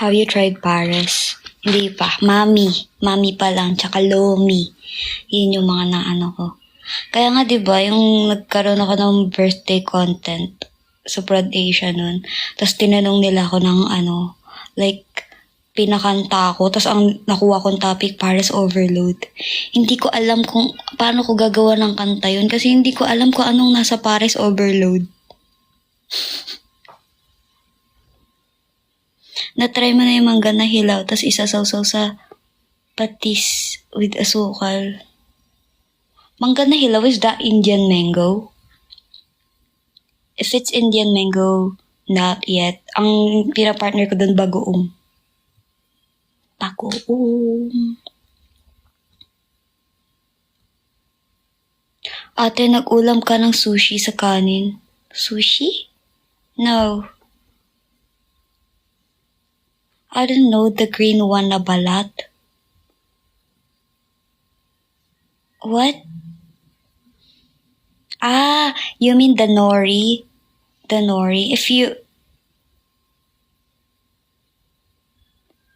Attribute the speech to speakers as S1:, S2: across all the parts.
S1: Have you tried Pares? Hindi pa. Mami. Mami pa lang. Tsaka Lomi. Yun yung mga naano ko. Kaya nga diba, yung nagkaroon ako ng birthday content sa Prod Asia nun. Tapos tinanong nila ako ng like, pinakanta ako. Tapos ang nakuha kong topic, Pares Overload. Hindi ko alam kung paano ko gagawa ng kanta yun. Kasi hindi ko alam kung anong nasa Pares Overload. Na-try mo na yung mangga na hilaw, tapos isasawsaw sa patis with asukal. Mangga na hilaw, is that Indian mango? If it's Indian mango, not yet. Ang pina-partner ko dun, bagoong. Bagoong. Ate, nag-ulam ka ng sushi sa kanin. Sushi? No. I don't know the green one na balat. What? Ah, you mean the nori? The nori.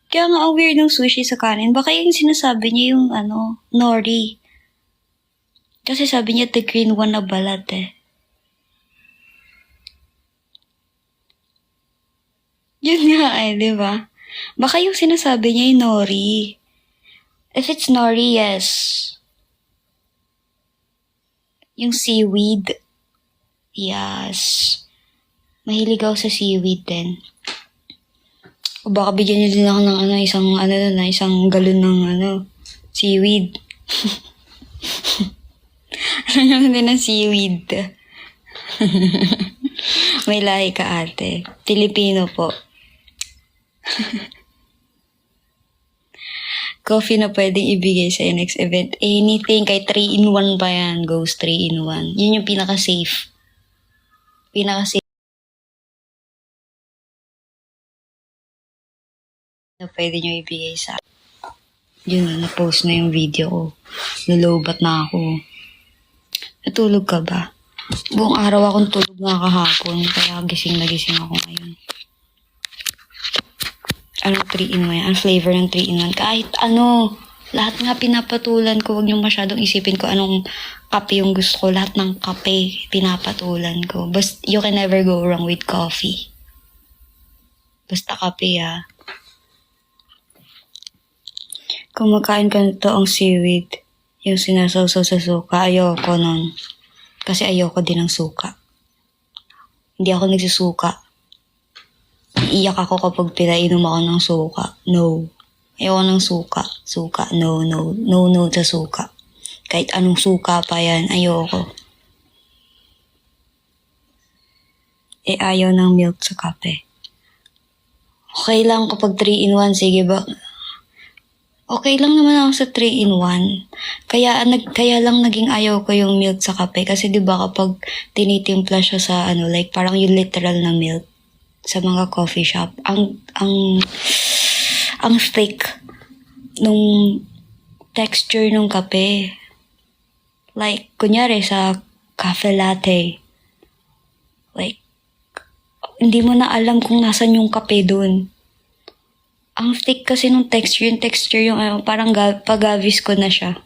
S1: Kaya nga ang weird ng sushi sa kanin. Baka yung sinasabi niya yung nori. Kasi sabi niya the green one na balat eh. Yun nga eh, di ba? Baka yung sinasabi niya yung nori. If it's nori, yes. Yung seaweed. Yes. Mahilig ako sa seaweed din. O baka bigyan niyo din ako ng isang galon ng seaweed. Ano din ng seaweed. May lahi ka ate. Pilipino po. Coffee na pwedeng ibigay sa next event. Anything, kay 3-in-1 pa yan. Goes 3-in-1. Yun yung pinaka-safe. Pinaka-safe na pwede nyo ibigay sa yun na, na-post na yung video ko. Nalobat na ako. Natulog ka ba? Buong araw akong tulog nga kahapon. Kaya gising na gising ako ngayon. Anong 3-in-1? Ang flavor ng 3-in-1? Kahit lahat nga pinapatulan ko. Huwag niyo masyadong isipin ko anong kape yung gusto ko. Lahat ng kape pinapatulan ko. Basta you can never go wrong with coffee. Basta kape Kumakain ka nito ang seaweed. Yung sinasawsaw sa suka. Ayoko nun. Kasi ayoko din ng suka. Hindi ako nagsusuka. Iiyak ako kapag pinainom ako ng suka. No. Ayoko ng suka. Suka. No, no. No, no sa suka. Kahit anong suka pa yan, ayoko. Ayaw ng milk sa kape. Okay lang kapag 3-in-1. Sige ba? Okay lang naman ako sa 3-in-1. Kaya lang naging ayaw ko yung milk sa kape. Kasi diba kapag tinitimpla siya sa like parang yung literal na milk sa mga coffee shop, ang thick nung texture nung kape. Like, kunyari sa cafe latte. Like, hindi mo na alam kung nasan yung kape dun. Ang thick kasi nung texture yung parang pag-avis ko na siya.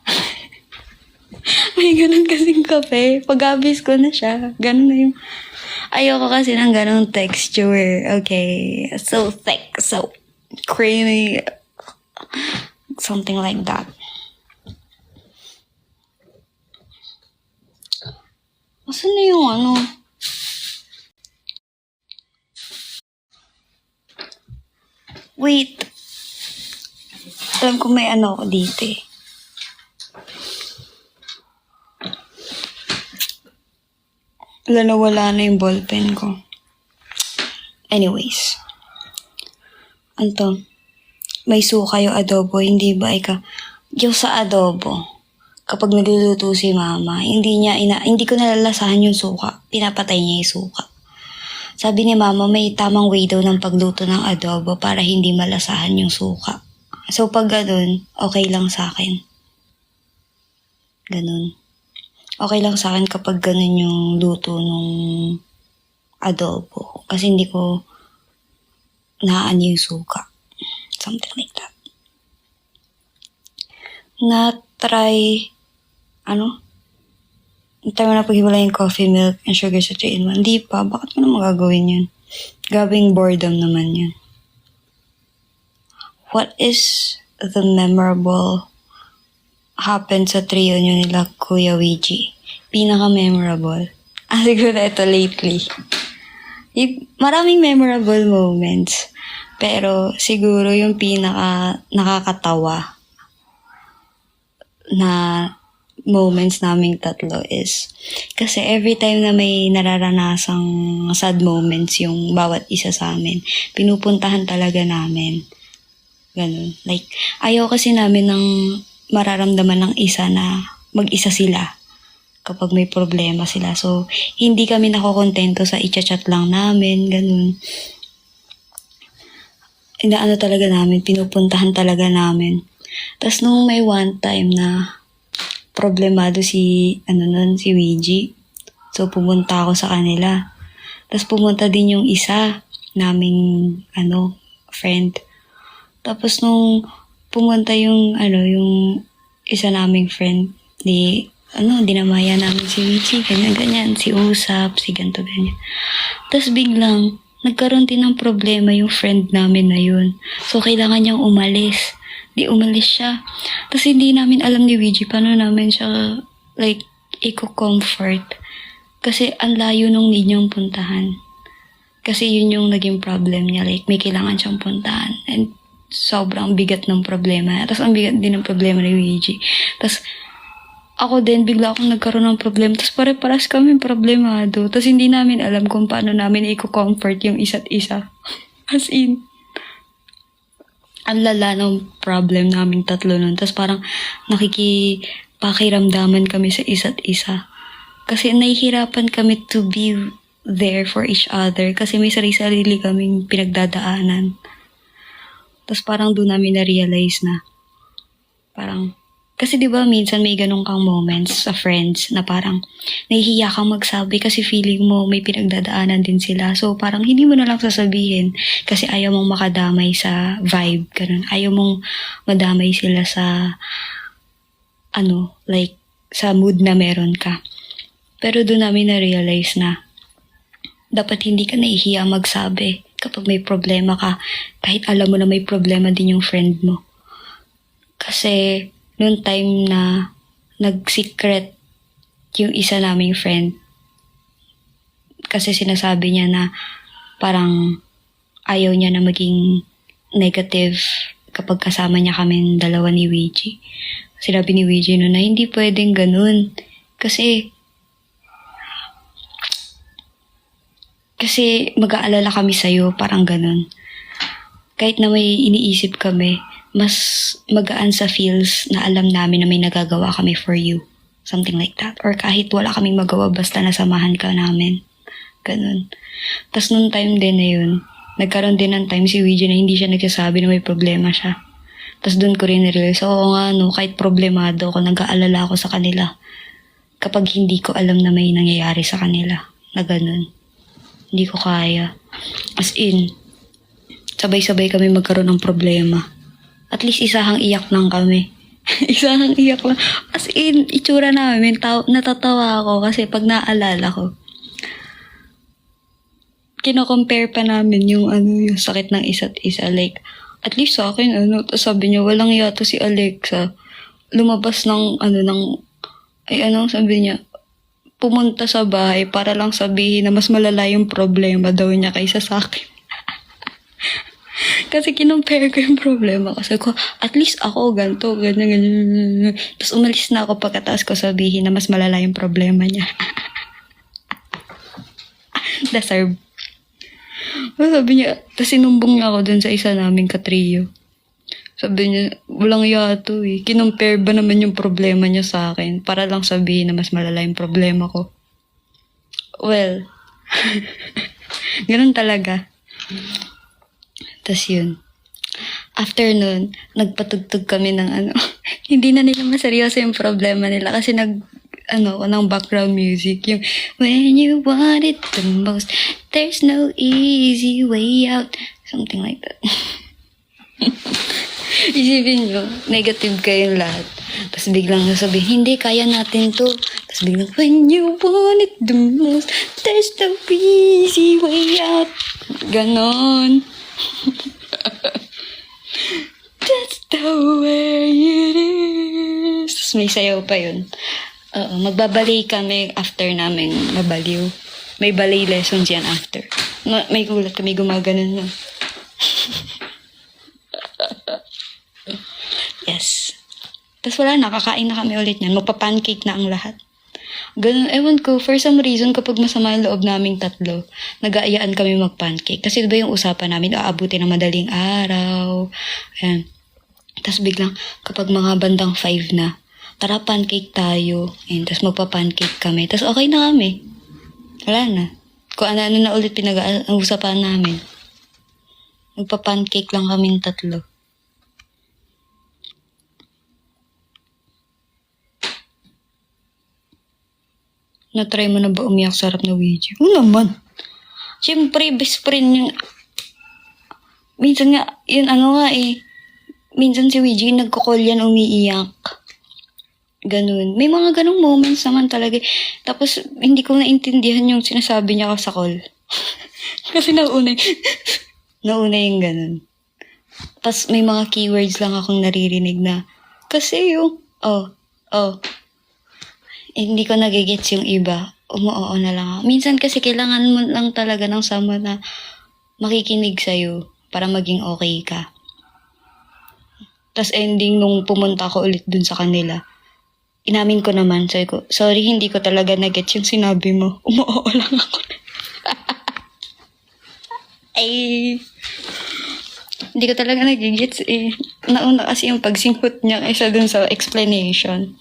S1: May ganun kasing kape. Pag-avis ko na siya. Ganun na yung ayoko kasi ng ganong texture. Okay. So thick. So creamy. Something like that. Asan na yung Wait. Alam ko may ako dito eh. Wala na yung ballpen ko. Anyways. May suka yung adobo, hindi ba yung sa adobo, kapag nagluluto si mama, hindi ko nalalasahan yung suka. Pinapatay niya yung suka. Sabi ni mama, may tamang way daw ng pagluto ng adobo para hindi malasahan yung suka. So pag ganun, okay lang sa akin. Ganun. Okay lang sa akin kapag ganun yung luto nung adobo. Kasi hindi ko naan yung suka. something like that. Na-try, na-try mo na paghiwalay yung coffee milk and sugar sa 3-in-1. Hindi pa, bakit mo na magagawin yun? Gabing boredom naman yun. What is the memorable happened sa trio nyo nila Kuya Ouija? Pinaka-memorable. Siguro ito lately. Maraming memorable moments. Pero siguro yung pinaka nakakatawa na moments naming tatlo is kasi every time na may nararanasang sad moments yung bawat isa sa amin, pinupuntahan talaga namin. Ganun. Like, ayaw kasi namin ng mararamdaman ng isa na mag-isa sila kapag may problema sila. So, hindi kami nakokontento sa i-chat lang namin, ganun. Inaano talaga namin, pinupuntahan talaga namin. Tapos nung may one time na problemado si Ouija. So, pumunta ako sa kanila. Tapos pumunta din yung isa naming, friend. Tapos nung pumunta yung isa naming friend, dinamaya namin si Ouija, ganyan-ganyan, si Usap, si ganto ganyan. Tapos biglang, nagkaroon din ng problema yung friend namin na yun. So, kailangan niyang umalis. Di umalis siya. Tapos hindi namin alam ni Ouija paano namin siya, i-comfort. Kasi ang layo nung need niyang puntahan. Kasi yun yung naging problem niya. Like, may kailangan siyang puntahan. And sobrang bigat ng problema. Tapos ang bigat din ng problema ni Ouija. Tapos ako din, bigla akong nagkaroon ng problema. Tapos pare-paras kami problemado. Tapos hindi namin alam kung paano namin i-comfort yung isa't isa. As in, ang lala ng problem naming tatlo nun. Tapos parang nakikipakiramdaman kami sa isa't isa. Kasi nahihirapan kami to be there for each other. Kasi may sarili-sarili kaming pinagdadaanan. Tapos parang doon namin na-realize na parang, kasi di ba minsan may ganun kang moments sa friends na parang nahihiya kang magsabi kasi feeling mo may pinagdadaanan din sila. So parang hindi mo na lang sasabihin kasi ayaw mong makadamay sa vibe. Ganun. Ayaw mong madamay sila sa sa mood na meron ka. Pero doon namin na-realize na dapat hindi ka nahihiya magsabi kapag may problema ka, kahit alam mo na may problema din yung friend mo. Kasi, noong time na nag-secret yung isa naming friend, kasi sinasabi niya na parang ayaw niya na maging negative kapag kasama niya kami dalawa ni Ouija. Sinabi ni Ouija na hindi pwedeng ganun. Kasi mag-aalala kami sa'yo, parang ganun. Kahit na may iniisip kami, mas magaan sa feels na alam namin na may nagagawa kami for you. Something like that. Or kahit wala kaming magawa, basta nasamahan ka namin. Ganun. Tapos nung time din na yun, nagkaroon din ng time si Ouija na hindi siya nagsasabi na may problema siya. Tapos doon ko rin na-realize, kahit problemado ako, nag-aalala ako sa kanila. Kapag hindi ko alam na may nangyayari sa kanila. Na ganun. Hindi ko kaya. As in, sabay-sabay kami magkaroon ng problema. At least isahang iyak lang kami. Isahang iyak lang. As in, itsura namin, natatawa ako kasi pag naalala ko, kino-compare pa namin yung sakit ng isa't isa. Like, at least sa akin, sabi niya, walang yato si Alexa. Lumabas sabi niya, pumunta sa bahay para lang sabihin na mas malala yung problema daw niya kaysa sa akin. Kasi kinumpare ko yung problema. Kasi ko, at least ako ganito, ganyan. Tapos umalis na ako pagkatapos ko sabihin na mas malala yung problema niya. Deserve. Sabi niya, tapos sinumbong niya ako dun sa isa naming katrio. Sabi niya, walang yato eh. Kinumpare ba naman yung problema niya sa akin para lang sabihin na mas malala yung problema ko? Well, ganun talaga. Tas yun. After nun, nagpatugtog kami ng hindi na nila maseryoso yung problema nila kasi ng background music. Yung, when you want it the most, there's no easy way out. Something like that. Isipin nyo, negative kayong lahat. Tapos biglang sasabihin, hindi, kaya natin to. Tapos biglang, when you want it the most, there's the easy way out. Ganon. That's the way it is. Tapos may sayaw pa yun. Oo, magbabalay kami after namin mabaliw. May ballet lessons yan after. May gulat kami gumaganon na. Yes. Tapos wala, nakakain na kami ulit niyan. Magpa-pancake na ang lahat. Ganun, ewan ko, for some reason, kapag masama yung loob naming tatlo, nag-aayaan kami mag-pancake. Kasi diba yung usapan namin, aabutin ng madaling araw. Ayan. Tapos biglang, kapag mga bandang 5 na, tara pancake tayo. Ayan, tapos magpa-pancake kami. Tapos okay na kami. Wala na. Kung ano-ano na ulit pinag-uusapan namin. Magpa-pancake lang kaming tatlo. Na-try mo na ba umiyak sa harap na Ouija? Oo naman. Siyempre, best friend yung... Minsan nga, yun nga eh. Minsan si Ouija, nagko-call yan, umiiyak. Ganun. May mga ganung moments naman talaga. Tapos, hindi ko naintindihan yung sinasabi niya sa call. Kasi nauna yung ganun. Tapos, may mga keywords lang akong naririnig na, kasi yung, hindi ko nagigets yung iba. Umuoo na lang ako. Minsan kasi kailangan mo lang talaga ng someone na makikinig sa'yo para maging okay ka. Tapos ending nung pumunta ako ulit dun sa kanila, inamin ko naman, sabi ko, sorry, hindi ko talaga nagets yung sinabi mo. Umuoo lang ako. Ay, hindi ko talaga nagigets eh. Nauna kasi yung pagsinghot niya kaysa dun sa explanation.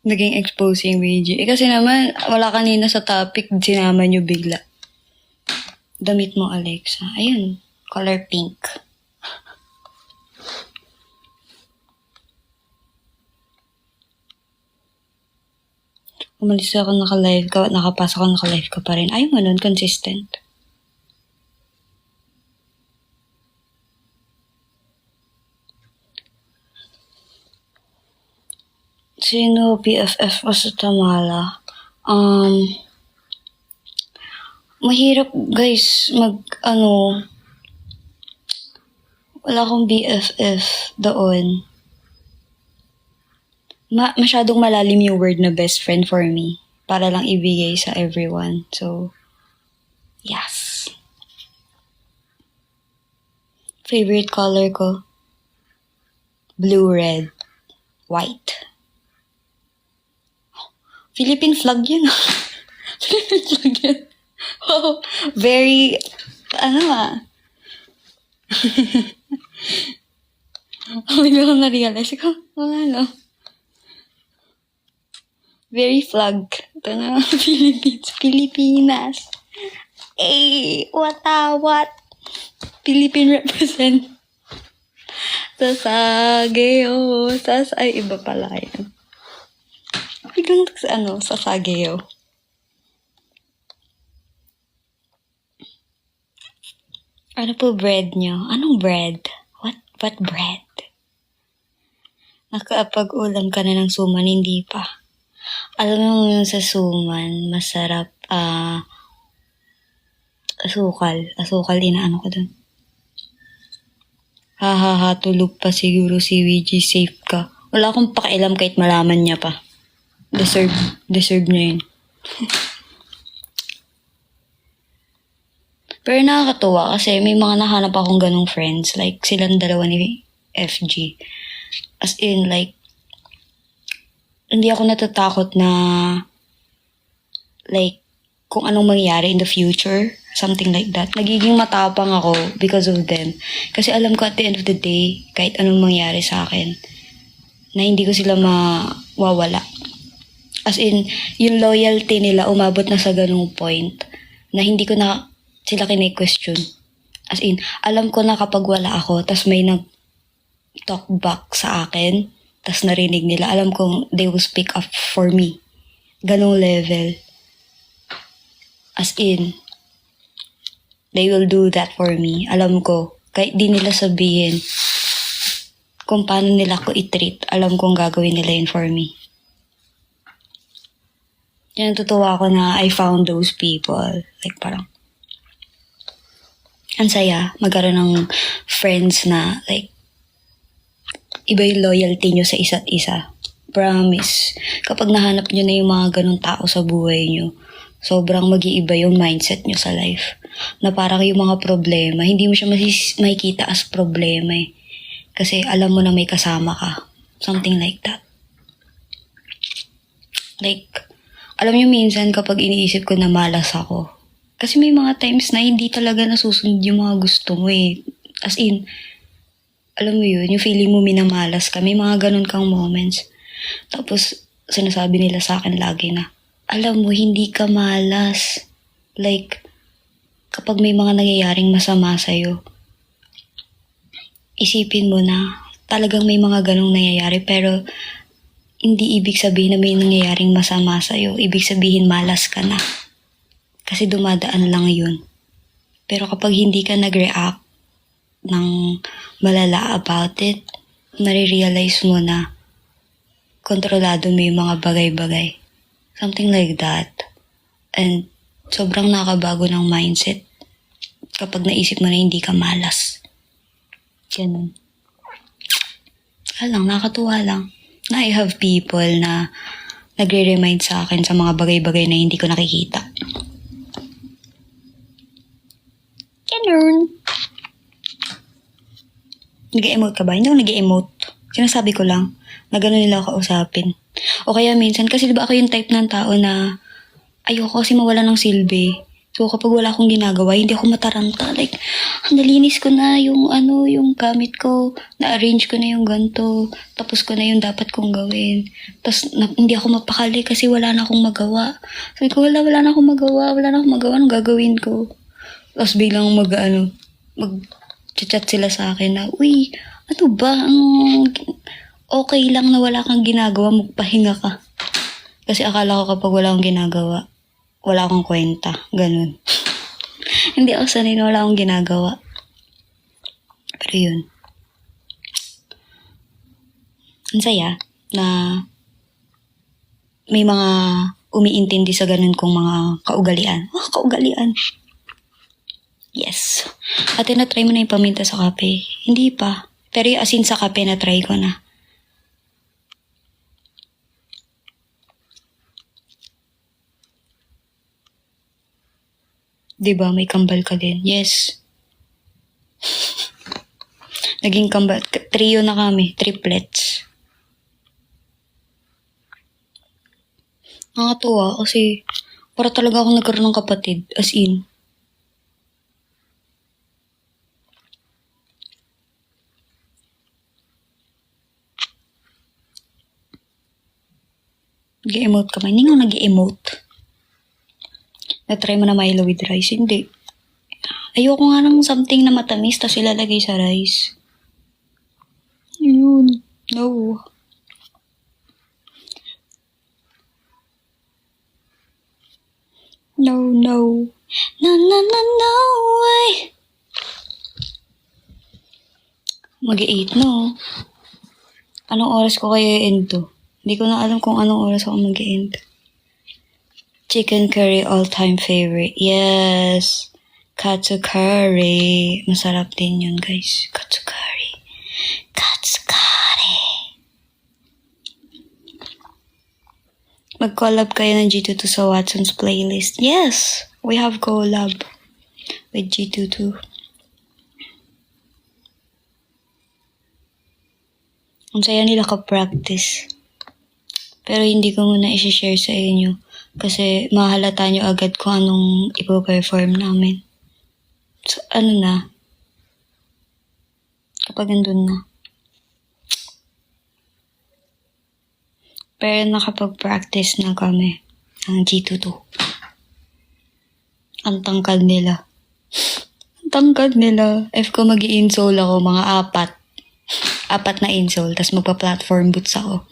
S1: Naging exposing Ouija. Kasi naman, wala kanina sa topic, sinama nyo bigla. Damit mo, Alexa. Ayun, color pink. Umalis ako naka-live ka, nakapasok ako naka-live ka pa rin. Ayaw mo nun, consistent. Sino BFF ko sa Tamala? Mahirap guys wala akong BFF doon. Masyadong malalim yung word na best friend for me. Para lang ibigay sa everyone. So, yes. Favorite color ko? Blue, red, white. Philippine flag yun. Philippine flag yun. Oh, very, bigla ko na-realize ko, very flag. Ito na, Philippines, Pilipinas. Eh, what? Philippine represent. Sasageo, ay, iba pala yan. Biglang sasageo. Ano po bread nyo? Anong bread? What bread? Nakapag-ulam ka na ng suman, hindi pa. Alam mo yung sa suman, masarap, asukal, inaano ko dun. Tulog pa siguro si Ouija, safe ka. Wala akong pakialam kahit malaman niya pa. Deserve niya yun. Pero nakakatuwa kasi may mga nahanap akong ganong friends. Like, silang dalawa ni FG. As in, like, hindi ako natatakot na, like, kung anong mangyari in the future. Something like that. Nagiging matapang ako because of them. Kasi alam ko at the end of the day, kahit anong mangyari sa akin, na hindi ko sila mawawala. As in, yung loyalty nila umabot na sa ganung point na hindi ko na sila kine-question. As in, alam ko na kapag wala ako, tas may nag-talk back sa akin, tas narinig nila, alam kong they will speak up for me. Ganong level. As in, they will do that for me. Alam ko, kahit di nila sabihin kung paano nila ko i-treat, alam kong gagawin nila yun for me. Yan, natutuwa ako na I found those people. Like parang, ang saya magkaroon ng friends na like, iba yung loyalty nyo sa isa't isa. Promise. Kapag nahanap nyo na yung mga ganong tao sa buhay nyo, sobrang mag-iiba yung mindset nyo sa life. Na parang yung mga problema, hindi mo siya makikita as problema eh. Kasi alam mo na may kasama ka. Something like that. Like, alam nyo minsan kapag iniisip ko na malas ako, kasi may mga times na hindi talaga nasusunod yung mga gusto mo eh. As in, alam mo yun, yung feeling mo minamalas ka, may mga ganun kang moments. Tapos, sinasabi nila sa akin lagi na, alam mo, hindi ka malas. Like, kapag may mga nangyayaring masama sa'yo, isipin mo na talagang may mga ganong nangyayari pero hindi ibig sabihin na may nangyayaring masama sa'yo. Ibig sabihin malas ka na. Kasi dumadaan lang yun. Pero kapag hindi ka nag-react ng malala about it, nare-realize mo na kontrolado mo yung mga bagay-bagay. Something like that. And sobrang nakabago ng mindset kapag naisip mo na hindi ka malas. Ganun. Lang, nakatuwa lang. Na I have people na nagre-remind sa akin sa mga bagay-bagay na hindi ko nakikita. Ganun. Nag-emote ka ba? Hindi ako nag-emote. Sinasabi ko lang na gano'n nila ako kausapin. O kaya minsan, kasi diba ako yung type ng tao na ayoko kasi mawala ng silbi. So kapag wala akong ginagawa, hindi ako mataranta. Like, nalinis ko na yung yung gamit ko. Na-arrange ko na yung ganito. Tapos ko na yung dapat kong gawin. Tapos hindi ako mapakali kasi wala na akong magawa. Sabi ko, wala na akong magawa. Anong gagawin ko? Tapos biglang mag-chat sila sa akin na, uy, ano ba? Okay lang na wala kang ginagawa, magpahinga ka. Kasi akala ko kapag wala akong ginagawa, wala akong kwenta. Ganun. Hindi ako sanay na wala akong ginagawa. Pero yun. Ang saya na may mga umiintindi sa ganun kong mga kaugalian. Kaugalian. Yes. Ate, na-try mo na yung paminta sa kape? Hindi pa. Pero yung asin sa kape, na-try ko na. Diba, may kambal ka din? Yes. Naging kambal. Trio na kami. Triplets. Nakakatuwa kasi para talaga ako nagkaroon ng kapatid. As in. Nag-emote ka ba? Hindi nga nag-emote. Na-try mo na Milo with rice? Hindi. Ayoko nga ng something na matamis tapos ilalagay sa rice. Yun. No. No. No, way. Mag-8 no. Anong oras ko kaya i-end to? Hindi ko na alam kung anong oras ako mag-end. Chicken curry, all-time favorite. Yes. Katsu curry. Masarap din yun, guys. Katsu curry. Katsu curry. Mag-collab kayo ng G22 sa Watson's playlist. Yes. We have collab with G22. Ang saya nila ka-practice. Pero hindi ko muna isi-share sa inyo kasi mahalata nyo agad kung anong ipo-perform namin. So, kapag andun na. Pero nakapag-practice na kami ng G22. Ang tangkad nila. If ko mag-i-insole ako, mga 4. 4 na insole, tas magpa-platform boots ako.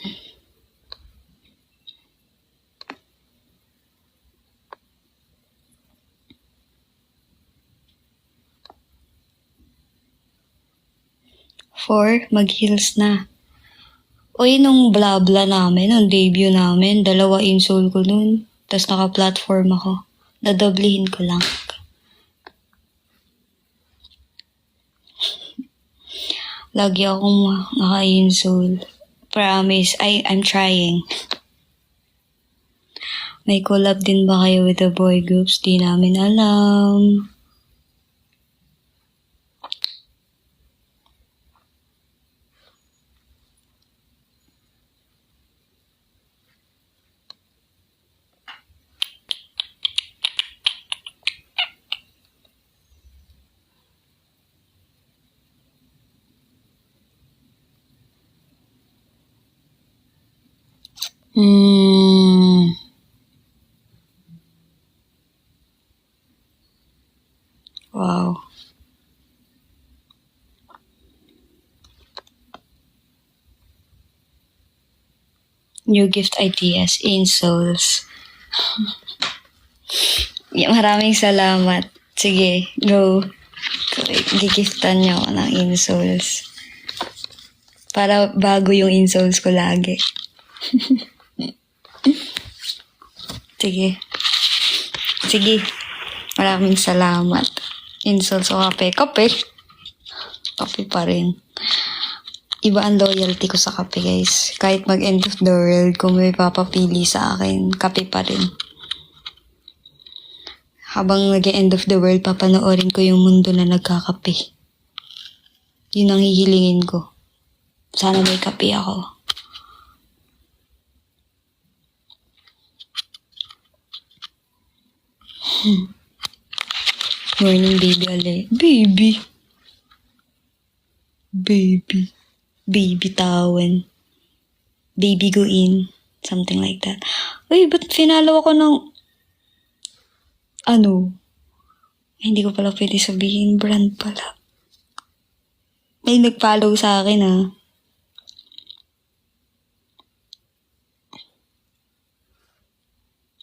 S1: Four, mag-heels na. Uy, nung bla-bla namin, nung debut namin, 2 insole ko nun. Tas naka-platform ako. Dadoblihin ko lang. Lagi akong naka-insole. Promise, I'm trying. May collab din ba kayo with the boy groups? Di namin alam. Wow. New gift ideas, insoles. Maraming salamat. Sige, go. Gigiftan niyo ako ng insoles. Para bago yung insoles ko lagi. Sige. Sige. Maraming salamat. Insoles o kape. Kape. Kape pa rin. Iba ang loyalty ko sa kape, guys. Kahit mag-end of the world, kung may papapili sa akin, kape pa rin. Habang nag-end of the world, papanoorin ko yung mundo na nagkakape. Yun ang hihilingin ko. Sana may kape ako. Morning, baby ulit. Baby. Baby. Baby tawan. Baby go in. Something like that. Uy, ba't finalo ako ng... Hindi ko pala pwede sabihin. Brand pala. May nag-follow sa akin, ah.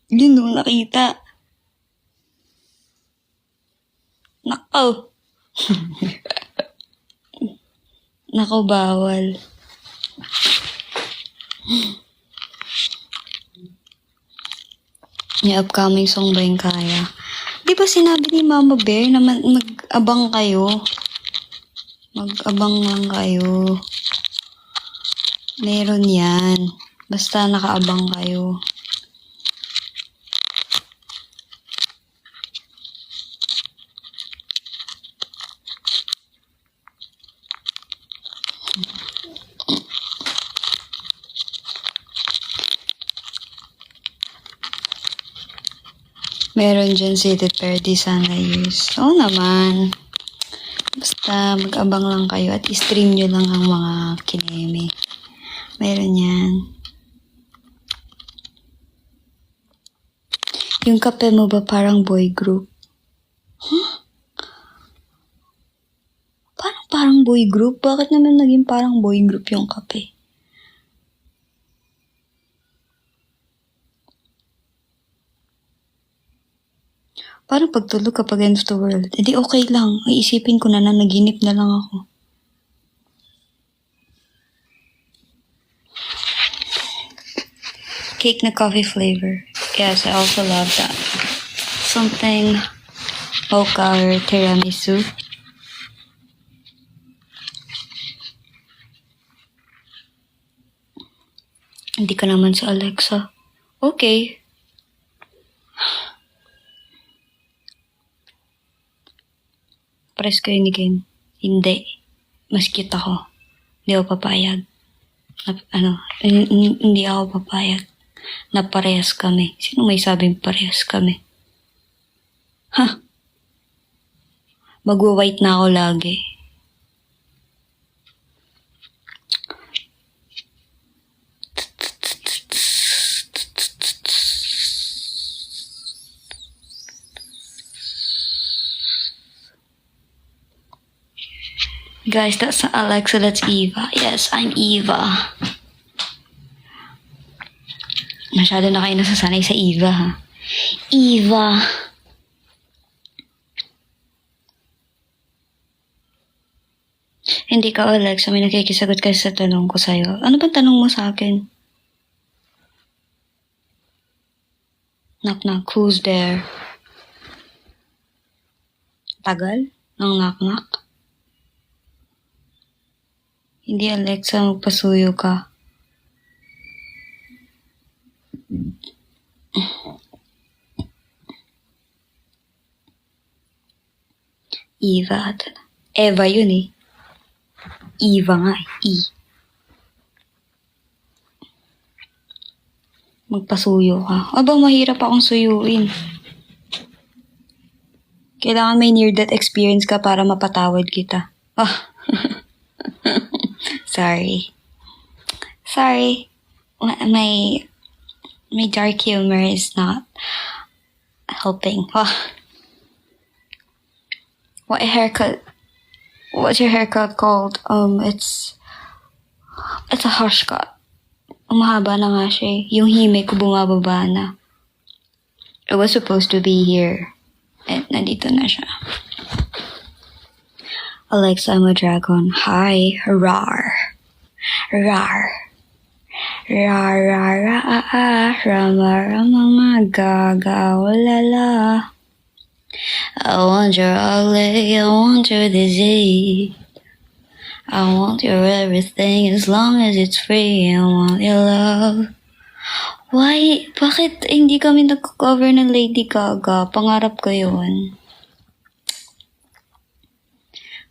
S1: Yun, no, nakita. Nakaw. Nako, bawal. Yung upcoming song ba yung kaya? Di ba sinabi ni Mama Bear na mag-abang kayo? Mag-abang lang kayo. Meron yan. Basta nakaabang kayo. Meron dyan seated pair di sana use. Oo naman. Basta mag-abang lang kayo at i-stream nyo lang ang mga kineme. Meron yan. Yung kape mo ba parang boy group? Huh? Parang boy group? Bakit naman naging parang boy group yung kape? Parang pagtulog kapag end of the world, edi okay lang. Iisipin ko na naginip na lang ako. Cake na coffee flavor. Yes, I also love that. Something mocha or tiramisu. Hindi ka naman sa Alexa. Okay. Pares kayo ni Ken. Hindi. Mas cute ako. Hindi ako papayag. Hindi ako papayag. Na parehas kami. Sino may sabing parehas kami? Ha? Magwa-white na ako lagi. Guys, that's not Alexa, that's Eva. Yes, I'm Eva. Masyado na kayo nasasanay sa Eva, ha? Eva. Hindi ka, Alexa. May nakikisagot kasi sa tanong ko sa'yo. Ano ba tanong mo sa akin? Knock knock, who's there? Tagal? Ng knock knock? Hindi, Alexa, magpasuyo ka. Eva. Eva yun eh. Eva nga eh. E. Magpasuyo ka. Aba, mahirap akong suyuin. Kailangan may near-death experience ka para mapatawad kita. Oh. Sorry. Sorry. My dark humor is not helping. Oh. What's your haircut called? It's a harsh cut. Umahaba na nga siya eh. Yung hime ko bumababa na. It was supposed to be here. And nandito na siya. Alexa, I'm a dragon. Hi. Rar. Rar. Rar, rar, rar, rama, rama, magaga, walala. I want your ugly, I want your disease. I want your everything as long as it's free. I want your love. Why? Bakit hindi kami nag-cover ng Lady Gaga? Pangarap ko yun.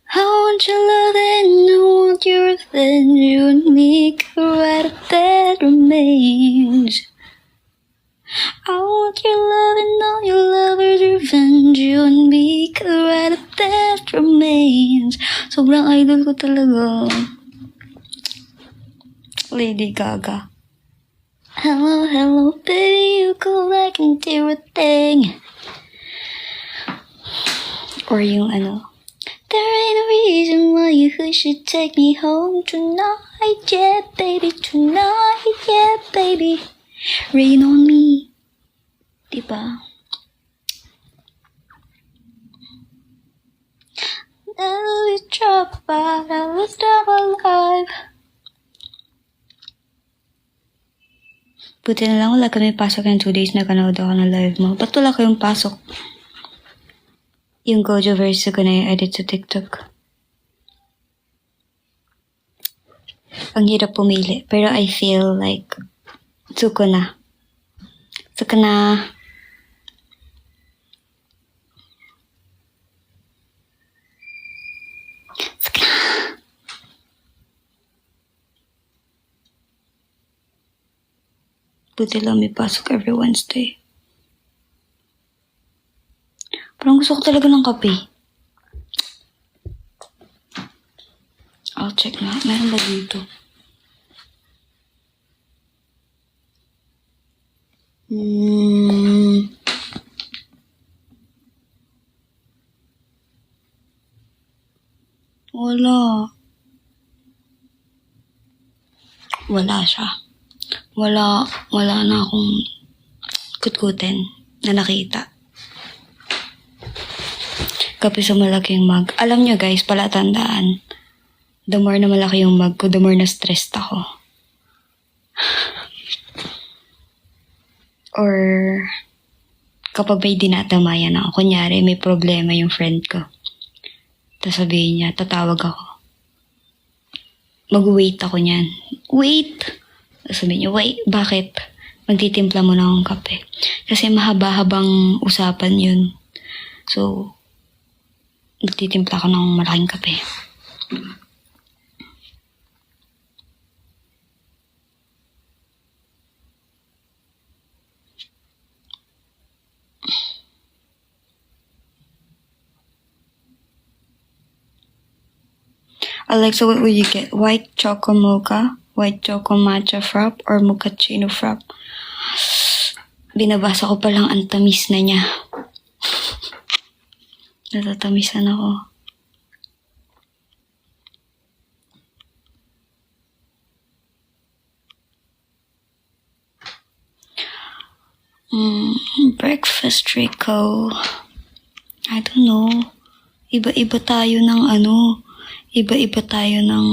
S1: I want your love and I want your revenge. You and me could write a dead remains. I want your love and all your lovers' revenge. You and me could write a dead remains. Sobrang idol ko talaga. Lady Gaga. Hello, hello, baby, you go like into a thing. Or yung ano. There ain't a reason why you should take me home tonight, yeah, baby, tonight, yeah, baby. Rain on me. Diba? Never be dropped by, I was still alive. Buti na lang wala kami pasok ng 2 days na kanood ako ng live mo. Ba't wala kayong pasok? Yung Gojo verse ko na i-edit sa TikTok. Ang hirap pumili. Pero I feel like Tsuko na. Tsuko na. Tsuko na. Buti lang may pasok every Wednesday. Parang gusto ko talaga ng kape. I'll check na. Meron ba dito? Wala. Wala siya. Wala na akong kutkutin na nakita. Kape sa malaking mug. Alam nyo guys, palatandaan. The more na malaki yung mug ko, the more na stressed ako. Or kapag may dinatamayan ako, kunyari may problema yung friend ko. Tapos sabihin niya, tatawag ako. Mag-wait ako niyan. Wait! Tapos sabihin niya, wait, bakit? Magtitimpla mo na akong kape. Kasi mahaba-habang usapan yun. So, nagtitimpla ko ng malaking kape. Alexa, what would you get? White choco mocha, white choco matcha frap, or mochaccino frap? Binabasa ko palang ang tamis na niya. Natatamisan ako. Breakfast, Rico. I don't know. Iba-iba tayo ng iba-iba tayo ng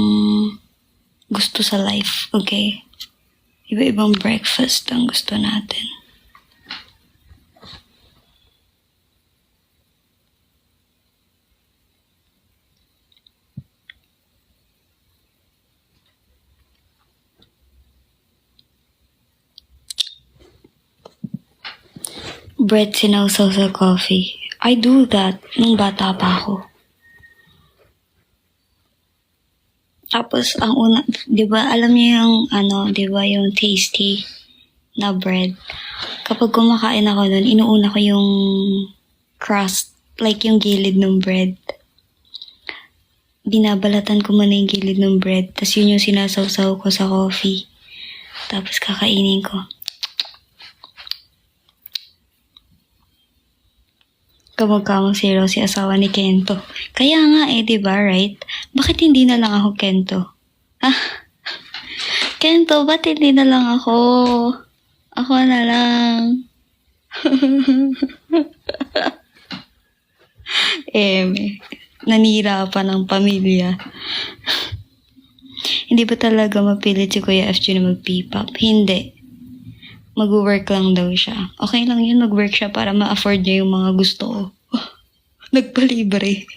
S1: gusto sa life, okay? Iba-ibang breakfast ang gusto natin. Bread sinawsaw sa coffee. I do that nung bata pa ako. Tapos, ang una, di ba, alam niyo yung, di ba, yung tasty na bread. Kapag kumakain ako nun, inuuna ko yung crust, like yung gilid ng bread. Binabalatan ko muna yung gilid ng bread, tapos yun yung sinasawsaw ko sa coffee. Tapos kakainin ko. Kamagkamang si Rosie, asawa ni Kento. Kaya nga di ba, right? Bakit hindi na lang ako Kento? Kento, ba't hindi na lang ako? Ako na lang. Nanirapan ng pamilya. Hindi ba talaga mapilit si Kuya FG na mag-P-pop? Hindi. Mag-work lang daw siya. Okay lang yun, mag-work siya para ma-afford niya yung mga gusto ko. Nagpalibre.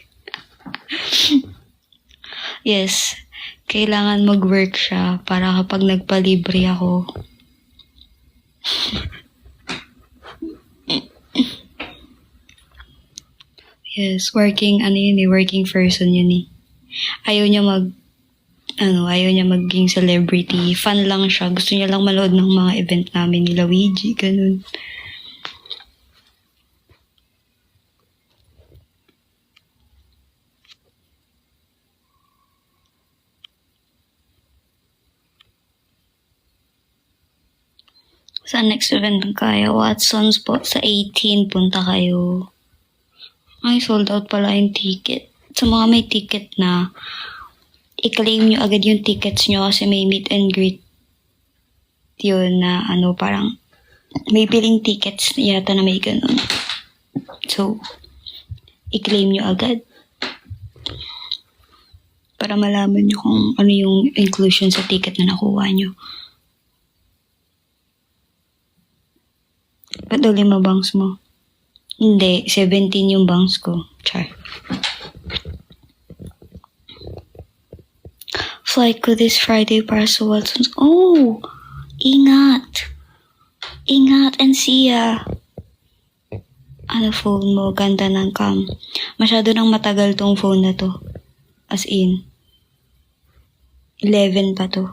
S1: Yes, kailangan mag-work siya para kapag nagpalibre ako. Yes, working person yun Ayaw niya maging celebrity. Fan lang siya. Gusto niya lang manood ng mga event namin ni Luigi, ganun. Sa next event kayo, Watson's po, sa 18, punta kayo. Ay, sold out pala yung ticket. Sa mga may ticket na, i-claim nyo agad yung tickets nyo kasi may meet and greet yun na parang may billing tickets yata na may ganun. So, i-claim nyo agad para malaman nyo kung ano yung inclusion sa ticket na nakuha nyo. Ba't 5 bangs mo? Hindi, 17 yung bangs ko. Char. Flight ko this Friday para sa Watson's. Oh! Ingat! Ingat and see ya! Phone mo? Ganda ng cam. Masyado nang matagal tong phone na to. As in. 11 pa to.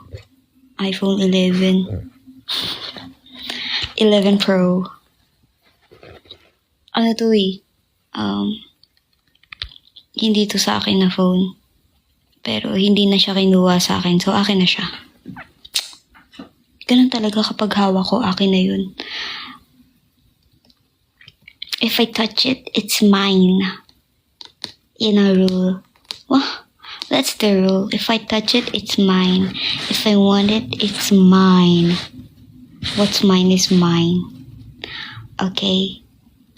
S1: iPhone 11. 11 Pro. Hindi to sa akin na phone. Pero hindi na siya kinuha sa akin. So, akin na siya. Ganun talaga kapag hawak ko, akin na yun. If I touch it, it's mine. Yun ang rule. Well, that's the rule. If I touch it, it's mine. If I want it, it's mine. What's mine is mine. Okay?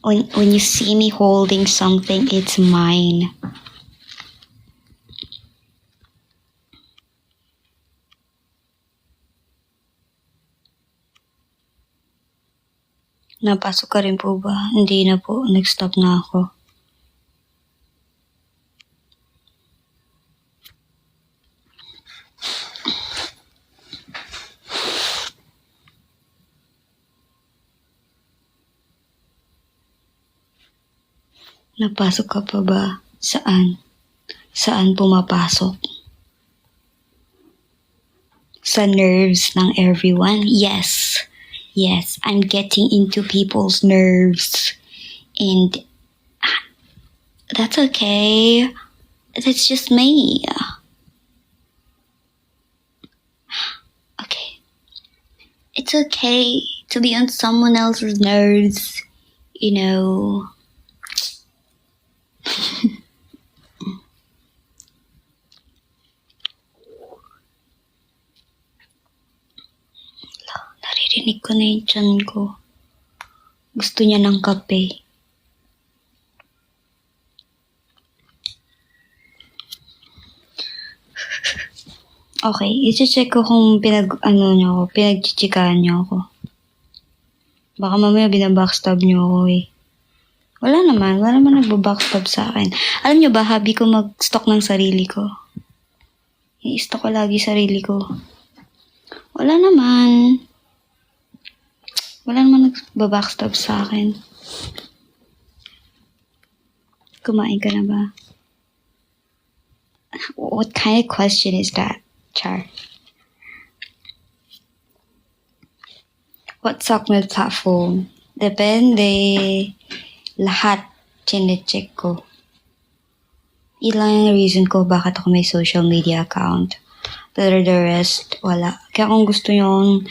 S1: When you see me holding something, it's mine. Napasok ka rin po ba? Hindi na po. Nag-stop na ako. Napasok ka pa ba? Saan? Saan pumapasok? Sa nerves ng everyone? Yes. Yes, I'm getting into people's nerves. And that's okay. That's just me. Okay. It's okay to be on someone else's nerves. You know. Naririnig ko na yung tiyan ko. Gusto niya ng kape. Okay, i-check ko kung pinagchichikahan niyo ako. Baka mamaya binabackstab niyo ako eh. Wala naman nagbabackstab sa akin. Alam niyo ba, hobby ko mag-stock ng sarili ko. I-stock ko lagi sarili ko. Wala naman nagbabackstab sa akin. Kumain ka na ba? What kind of question is that, Char? What stock na platform? Depende. Lahat chinecheck ko. Ilang yung reason ko bakit ako may social media account. Pero the rest, wala. Kaya kung gusto nyo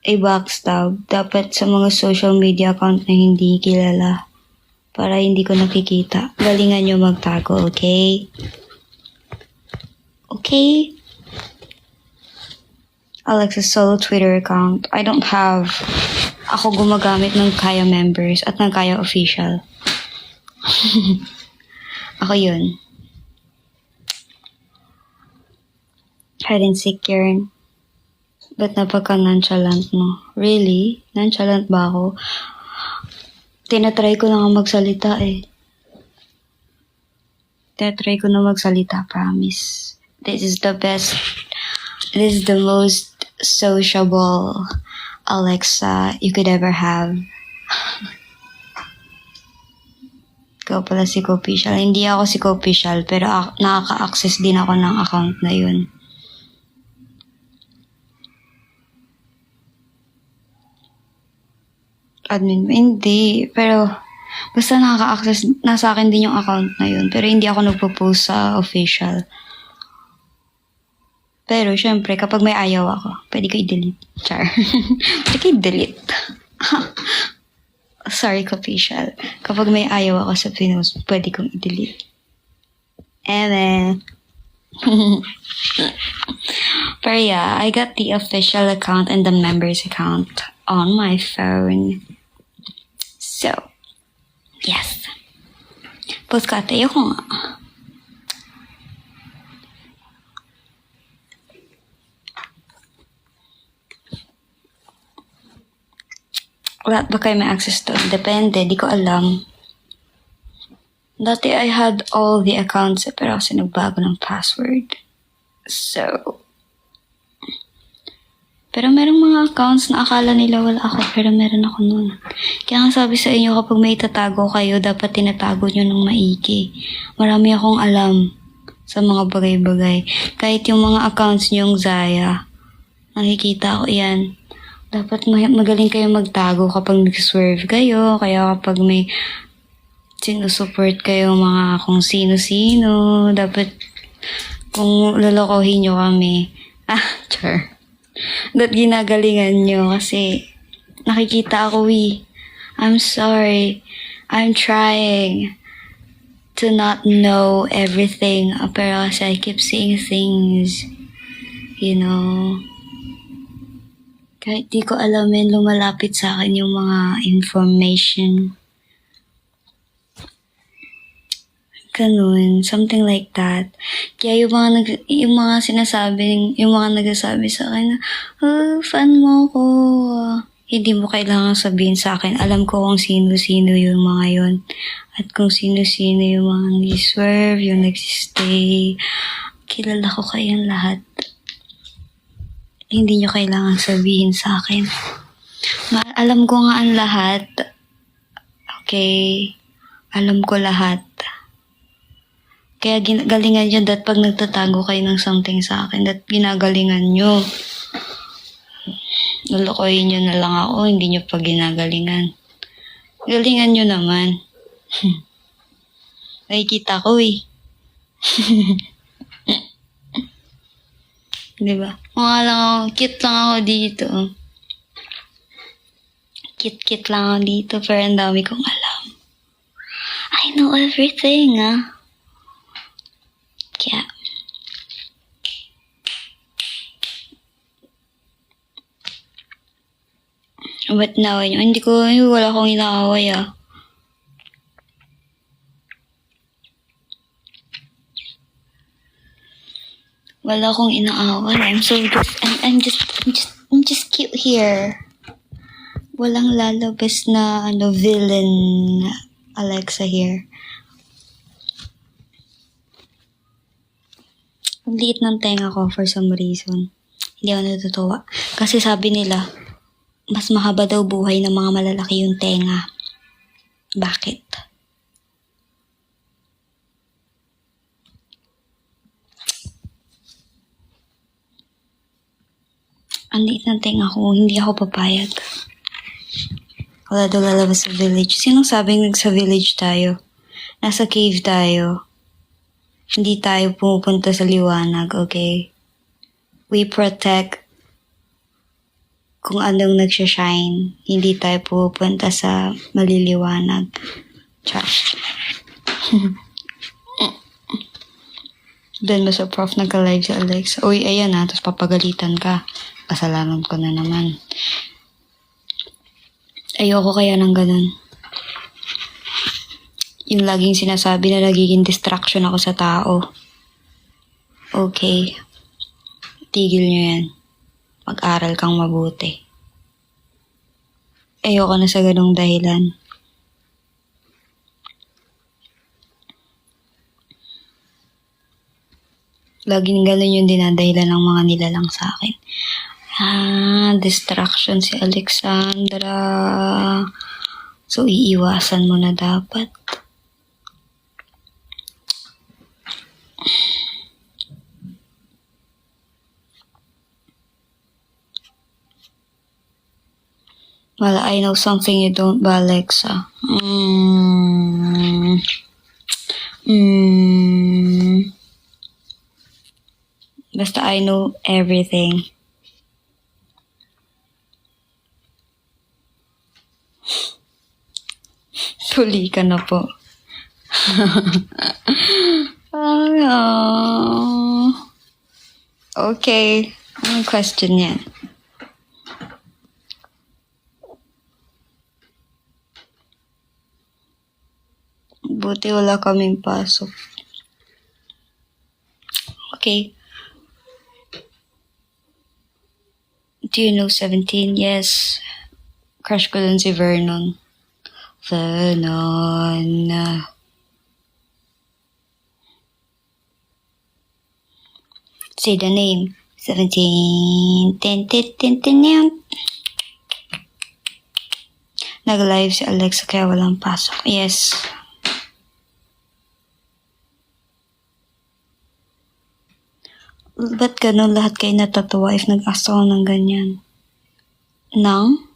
S1: i-backstab, dapat sa mga social media account na hindi kilala. Para hindi ko nakikita. Galingan nyo magtago, okay? Okay? Alexa's solo Twitter account. I don't have. Ako gumagamit ng Kaya members at ng Kaya official. Ako yun. Hide and seek, Karen. Ba't napaka-nonchalant mo? Really? Nonchalant ba ako? Tinatry ko na nga magsalita eh. Tinatry ko na magsalita, promise. This is the best. This is the most sociable Alexa you could ever have. Ikaw pala si Copisyal. Hindi ako si Copisyal, pero nakaka-access din ako ng account na yun. Admin, hindi. Pero, basta nakaka-access, nasa akin din yung account na yun. Pero hindi ako nagpo-post sa official. Pero, syempre, kapag may ayaw ako, pwede ko i-delete. Char. Pwede ko i-delete. Sorry, Copisyal. Kapag may ayaw ako sa pinost, pwede kong i-delete. Pero yeah, I got the official account and the members account on my phone. So, yes. Puskate ko nga. Lahat ba kayo may access to? Depende, di ko alam. Dati I had all the accounts pero kasi nagbago ng password. So, pero merong mga accounts na akala nila wala ako pero meron ako nun. Kaya nga sabi sa inyo kapag may itatago kayo, dapat tinatago nyo ng maigi. Marami akong alam sa mga bagay-bagay. Kahit yung mga accounts nyong Zaya, nakikita ko yan. Dapat magaling kayo magtago kapag nag-swerve kayo, kaya kapag may sinusupport kayo mga kung sino-sino, dapat kung lolokohin nyo kami, char. Dapat ginagalingan nyo kasi nakikita ako I'm sorry. I'm trying to not know everything, pero kasi I keep seeing things, you know. Kahit di ko alamin, lumalapit sa akin yung mga information. Ganun, something like that. Kaya yung mga nagsasabi sa akin na, fan mo ko. Hindi mo kailangan sabihin sa akin. Alam ko kung sino-sino yung mga yun. At kung sino-sino yung mga nag-swerve, yung nag-stay. Kilala ko kayong lahat. Hindi nyo kailangan sabihin sa akin. Alam ko nga ang lahat. Okay? Alam ko lahat. Kaya galingan nyo that pag nagtatago kayo ng something sa akin, that ginagalingan nyo. Lulukoyin nyo na lang ako, hindi nyo pa ginagalingan. Galingan nyo naman. Nakikita ko Diba? Cute lang ako dito. Cute lang ako dito, pero ang dami kong alam. I know everything, Kaya, Ba't naway niyo? Wala akong inaaway ah. Wala akong inaaway. I'm just cute here. Walang lalabas na villain Alexa here. Ang liit ng tenga ko for some reason. Hindi ako natutuwa. Kasi sabi nila, mas mahaba daw buhay ng mga malalaki yung tenga. Bakit? Ang liit ng tenga ko, hindi ako papayag. Wala daw lalabas sa village. Sinong sabing sa village tayo? Nasa cave tayo. Hindi tayo pumupunta sa liwanag, okay? We protect kung anong nagsashine. Hindi tayo pupunta sa maliliwanag. Trash. Doon mo sa prof nagka-live si Alex. Uy, ayan na. Tapos papagalitan ka. Kasalanan ko na naman. Ayoko kaya ng ganun. Yung laging sinasabi na nagiging distraction ako sa tao. Okay. Tigil nyo yan. Mag-aral kang mabuti. Ayoko na sa ganung dahilan. Laging ganun yung dinadahilan ng mga nilalang sa akin. Distraction si Alexandra. So, iiwasan mo na dapat. Well, I know something you don't ba, Alexa? Basta I know everything. Tuli ka na po. Okay. Anong question yan? Buti wala kaming pasok. Okay. Do you know 17? Yes. Crush ko dun si Vernon. Vernon. Say the name. 17. Nag-live si Alexa kaya walang pasok. Yes. Ba't ganun lahat kayo natatawa if nag-ask ako ng ganyan? Nang?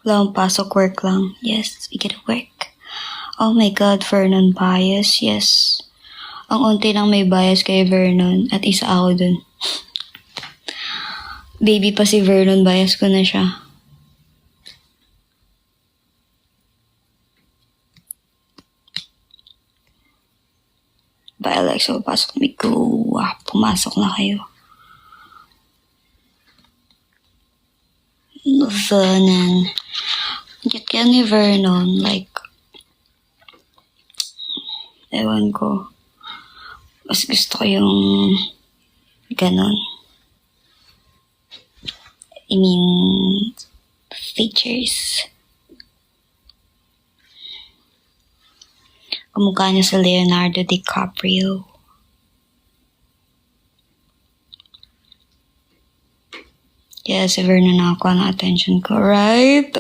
S1: Wala akong pasok, work lang. Yes, we get work. Oh my God, Vernon bias. Yes. Ang unti lang may bias kay Vernon at isa ako dun. Baby pa si Vernon, bias ko na siya. Bye, Alexa. Pasok kami ko. Pumasok na kayo. Vernon. Get kaya ni Vernon, like, ewan ko. Mas gusto ko yung ganon. I mean, features. Kamukha niya sa Leonardo DiCaprio. Yeah, si Vernon nakakuha ng attention ko, right?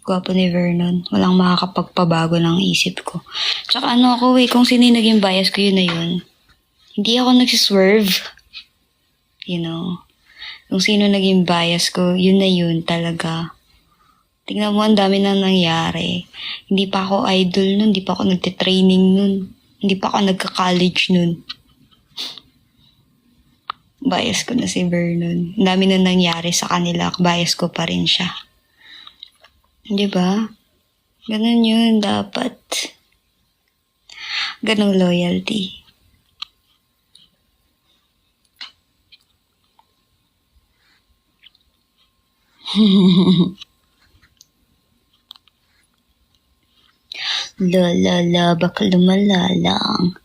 S1: Gwapo ni Vernon. Walang makakapagpabago ng isip ko. Tsaka kung sino yung naging bias ko, yun na yun. Hindi ako nagsiswerve. You know? Kung sino naging bias ko, yun na yun talaga. Tingnan mo, ang dami nang nangyari. Hindi pa ako idol nun, hindi pa ako nagte-training nun, hindi pa ako nagka-college nun. Bias ko na si Vernon. Ang dami nang nangyari sa kanila, bias ko pa rin siya. Di ba? Ganun yun, dapat. Ganong loyalty. La la la, baka lumala lang.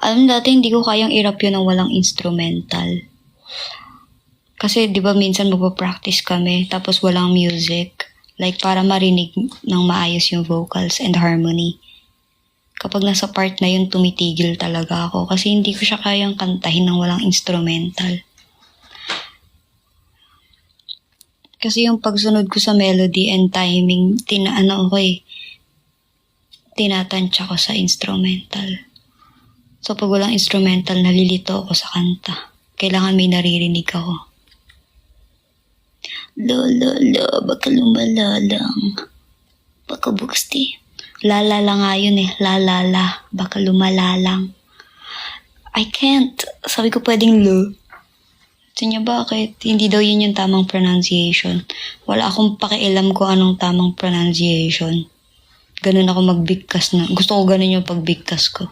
S1: Alam dati hindi ko kayang irap yun ng walang instrumental. Kasi di ba minsan magpa-practice kami tapos walang music. Like para marinig ng maayos yung vocals and harmony. Kapag nasa part na yun, tumitigil talaga ako. Kasi hindi ko siya kayang kantahin ng walang instrumental. Kasi yung pagsunod ko sa melody and timing, tinatansya ko sa instrumental. So pag walang instrumental, nalilito ako sa kanta. Kailangan may naririnig ako. La la la, baka lumala lang. Baka buksti. La la la nga yun eh. La la la, baka lumala lang. I can't. Sabi ko pwedeng lo. Gusto niya bakit? Hindi daw yun yung tamang pronunciation. Wala akong pakialam kung anong tamang pronunciation. Ganun ako magbigkas na. Gusto ko ganun yung pagbigkas ko.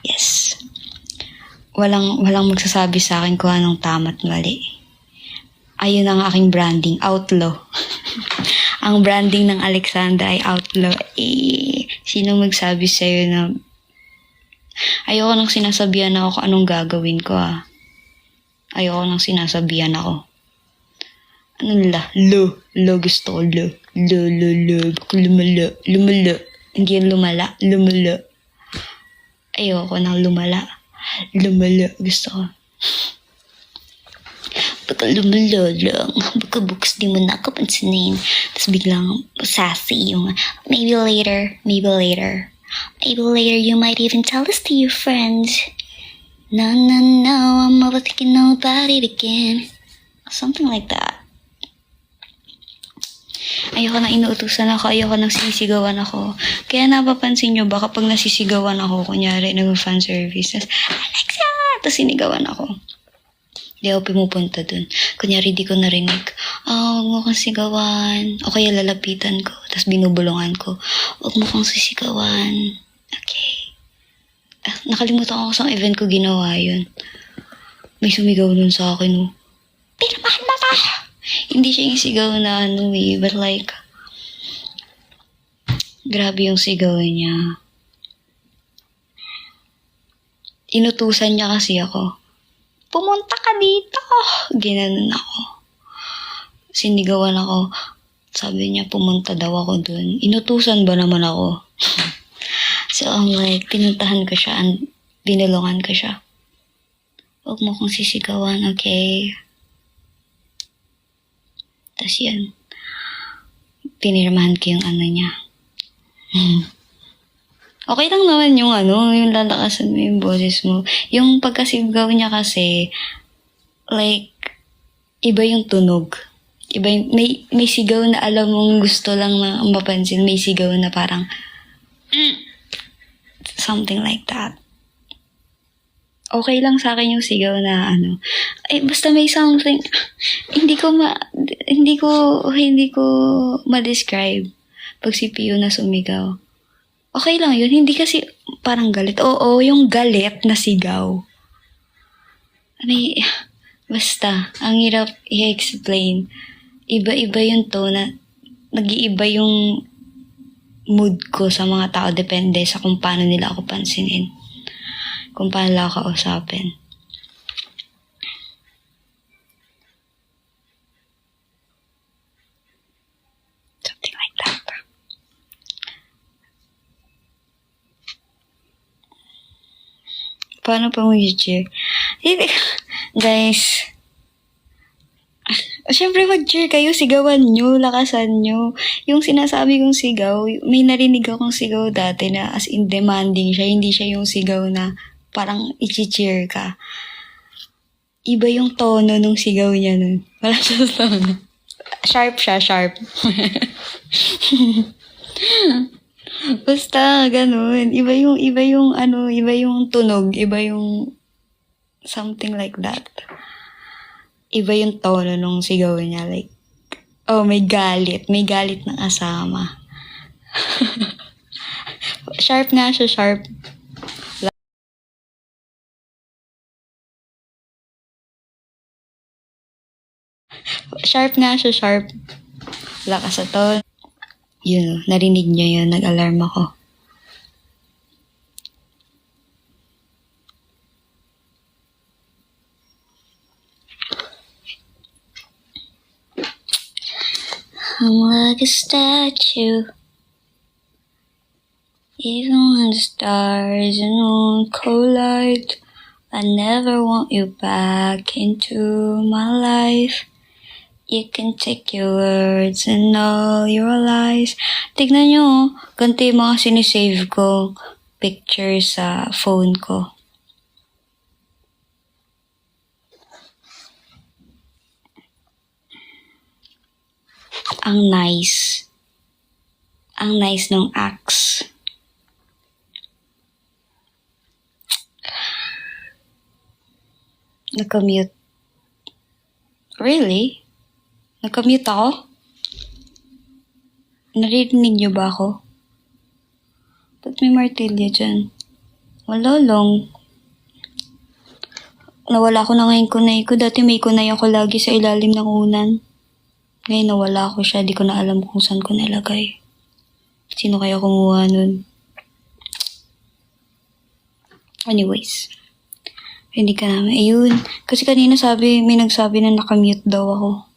S1: Yes. Walang magsasabi sa akin kung anong tama at mali. Ayun ang aking branding. Outlaw. Ang branding ng Alexandra ay outlaw. Sino magsabi sa'yo na ayoko nang sinasabihan ako kung anong gagawin ko Ayoko nang sinasabihan ako. Anong la? Lo gusto ko, lo. Lo. Lumala. Hindi yan lumala. Lumala. Ayoko nang lumala. Lumala. Gusto ko. Baka lumala lang. Baka bukas di mo na ako pansinin. Tapos biglang sassy yung maybe later. Maybe later you might even tell this to your friends. No, I'm over thinking about it again. Something like that. Ayoko na inuutusan ako, ayoko nang sinisigawan ako. Kaya napapansin nyo ba kapag nasisigawan ako, kunyari nag-fan service, Alexa! Tapos sinigawan ako. Hindi ako pumupunta dun. Kunyari di ko narinig, huwag mo kang sigawan. O kaya lalapitan ko, tapos binubulungan ko, huwag mo kang sisigawan. Okay. Nakalimutan ko sa event ko ginawa yun. May sumigaw nun sa akin, Pinamahan mo ka! Hindi siya yung sigaw na but like, grabe yung sigaw niya. Inutusan niya kasi ako. Pumunta ka dito! Ginanon ako. Sinigawan ako. Sabi niya, pumunta daw ako dun. Inutusan ba naman ako? So, I'm like, pinuntahan ko siya and binulungan ko siya. Huwag mo kong sisigawan, okay? Tapos yun, pinirmahan ko yung niya. Okay lang naman yung yung lalakasan mo yung boses mo. Yung pagkasigaw niya kasi, like, iba yung tunog. Iba yung, may sigaw na alam mong gusto lang na mapansin. May sigaw na parang, something like that. Okay lang sa akin yung sigaw na basta may something, hindi ko ma-describe pag si Pio na sumigaw. Okay lang yun, hindi kasi parang galit. Oo, yung galit na sigaw. Basta, ang hirap i-explain. Iba-iba yung tone, nag-iiba yung mood ko sa mga tao, depende sa kung paano nila ako pansinin. Kung paano nila ako kausapin. Something like that. Paano pa mag-cheer? Guys, siyempre mag-cheer kayo, sigawan nyo, lakasan nyo. Yung sinasabi kong sigaw, may narinig akong sigaw dati na as in demanding siya, hindi siya yung sigaw na parang i-cheer ka. Iba yung tono nung sigaw niya nun. Wala siya sa tono. Sharp siya, sharp. Basta, ganun. Iba yung tunog, iba yung something like that. Iba yung tono nung sigaw niya. Like, may galit ng asama. Sharp nga siya, sharp. Sharp nga siya, sharp. Lakas sa tol. Yun, narinig niyo yun. Nag-alarm ako. I'm like a statue. Even when the stars and moon collide, I never want you back into my life. You can take your words and all your lies. Tignan nyo, ganito yung mga sinisave ko pictures sa phone ko. Ang nice. Ang nice nung axe. Nag-commute. Really? Nag-commute ako? Narinig niyo ba ako? Ba't may martilyo dyan? Wala lang. Nawala ko na ngayon kunay ko. Dati may kunay ako lagi sa ilalim ng unan. Ngayon nawala ko siya. Di ko na alam kung saan ko nilagay. Sino kaya kumuha nun? Anyways. Hindi ka namin. Ayun. Kasi kanina may nagsabi na nakamute daw ako.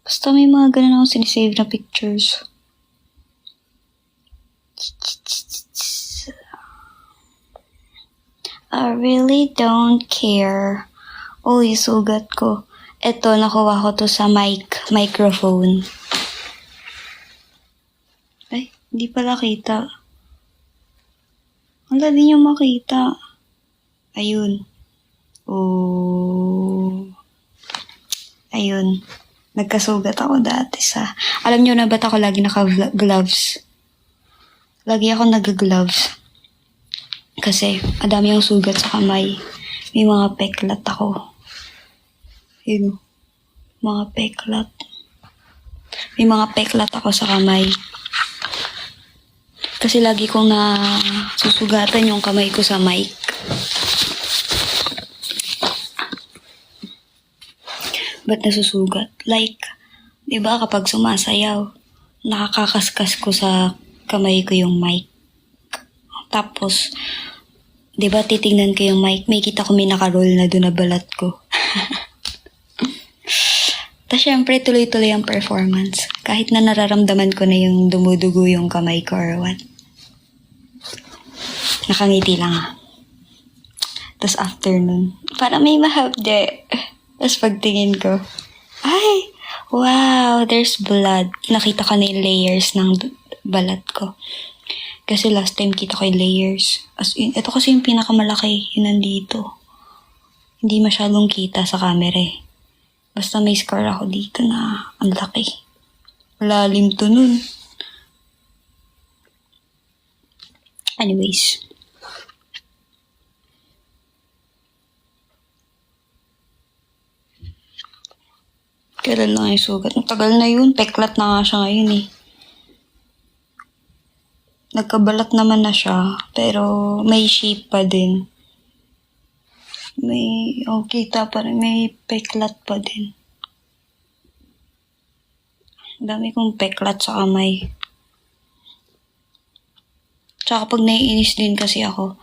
S1: Basta may mga ganun ako sinisave na pictures. I really don't care. Oh, isugat ko. Eto, nakuha ko to sa microphone. Ay, hindi pala kita. Wala din yung makita. Ayun. Oh. Ayun. Nagkasugat ako dati sa... Alam nyo na ba't ako lagi naka-gloves? Lagi ako nag-gloves. Kasi, madami yung sugat sa kamay. May mga peklat ako. Yun. Mga peklat. May mga peklat ako sa kamay. Kasi lagi kong susugatan yung kamay ko sa mic. Ba't nasusugat? Like, di ba kapag sumasayaw, nakakakaskas ko sa kamay ko yung mic. Tapos, di ba titingnan ko yung mic, may kita ko may nakaroll na doon na balat ko. Tapos syempre, tuloy-tuloy ang performance. Kahit na nararamdaman ko na yung dumudugo yung kamay ko or what. Nakangiti lang. Tapos after nun, parang may mahapde. Tapos pagtingin ko, ay, wow, there's blood. Nakita ko na yung layers ng balat ko. Kasi last time kita ko yung layers. As in, ito kasi yung pinakamalaki, yun nandito. Hindi masyadong kita sa camera eh. Basta may scar ako dito na ang laki. Lalim to nun. Anyways. Kailan lang yung sugat? Tagal na yun. Peklat na nga siya ngayon eh. Nagkabalat naman na siya. Pero may shape pa din. Kita pa rin. May peklat pa din. Dami kong peklat sa kamay. Tsaka pag naiinis din kasi ako.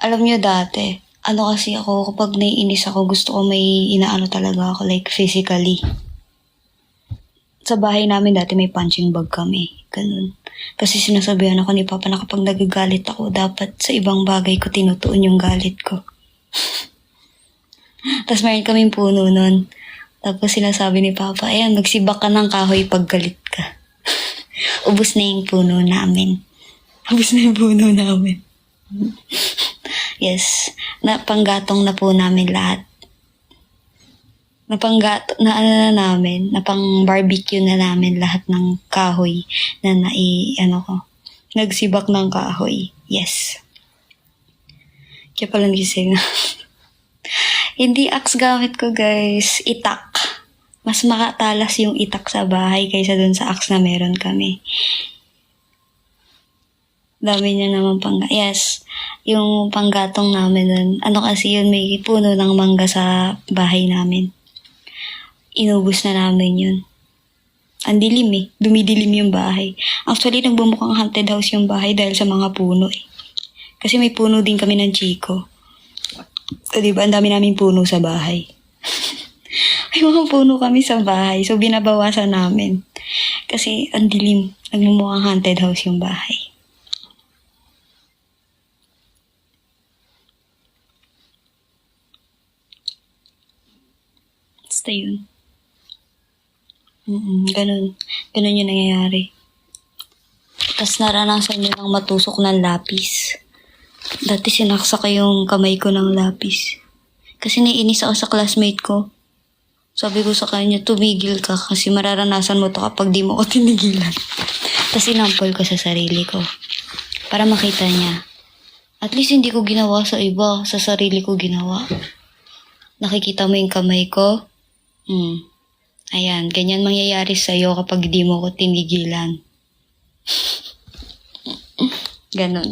S1: Alam niyo dati, kasi ako, kapag naiinis ako, gusto ko may inaano talaga ako, like physically. Sa bahay namin dati may punching bag kami. Ganun. Kasi sinasabihan ako ni Papa na kapag nagagalit ako, dapat sa ibang bagay ko tinutuon yung galit ko. Tapos mayroon kaming puno nun. Tapos sinasabi ni Papa, ayan, magsibak ka ng kahoy pag galit ka. Ubus na yung puno namin. Yes. Napanggatong na po namin lahat. Napang-barbecue na namin lahat ng kahoy na nagsibak ng kahoy. Yes. Kaya pala nagising. Hindi axe gamit ko, guys. Itak. Mas makatalas yung itak sa bahay kaysa dun sa axe na meron kami. Dami niya naman yes. Yung panggatong namin dun. Kasi yun, may puno ng mangga sa bahay namin. inubos na namin yun. Ang dilim eh. Dumidilim yung bahay. Actually, nagbumukhang haunted house yung bahay dahil sa mga puno eh. Kasi may puno din kami ng Chico. So, diba, ang dami naming puno sa bahay. May mga puno kami sa bahay. So, binabawasan namin. Kasi, ang dilim. Nagmumukhang haunted house yung bahay. Basta yun. Ganun. Ganun yung nangyayari. Tapos naranasan nyo ng matusok ng lapis. Dati sinaksak ko yung kamay ko ng lapis. Kasi naiinis ako sa classmate ko. Sabi ko sa kanya, tumigil ka kasi mararanasan mo to kapag di mo ko tinigilan. Tapos inampol ko sa sarili ko. Para makita niya. At least hindi ko ginawa sa iba. Sa sarili ko ginawa. Nakikita mo yung kamay ko? Ayan, ganyan mangyayari sa'yo kapag di mo ko tinigilan. Ganon.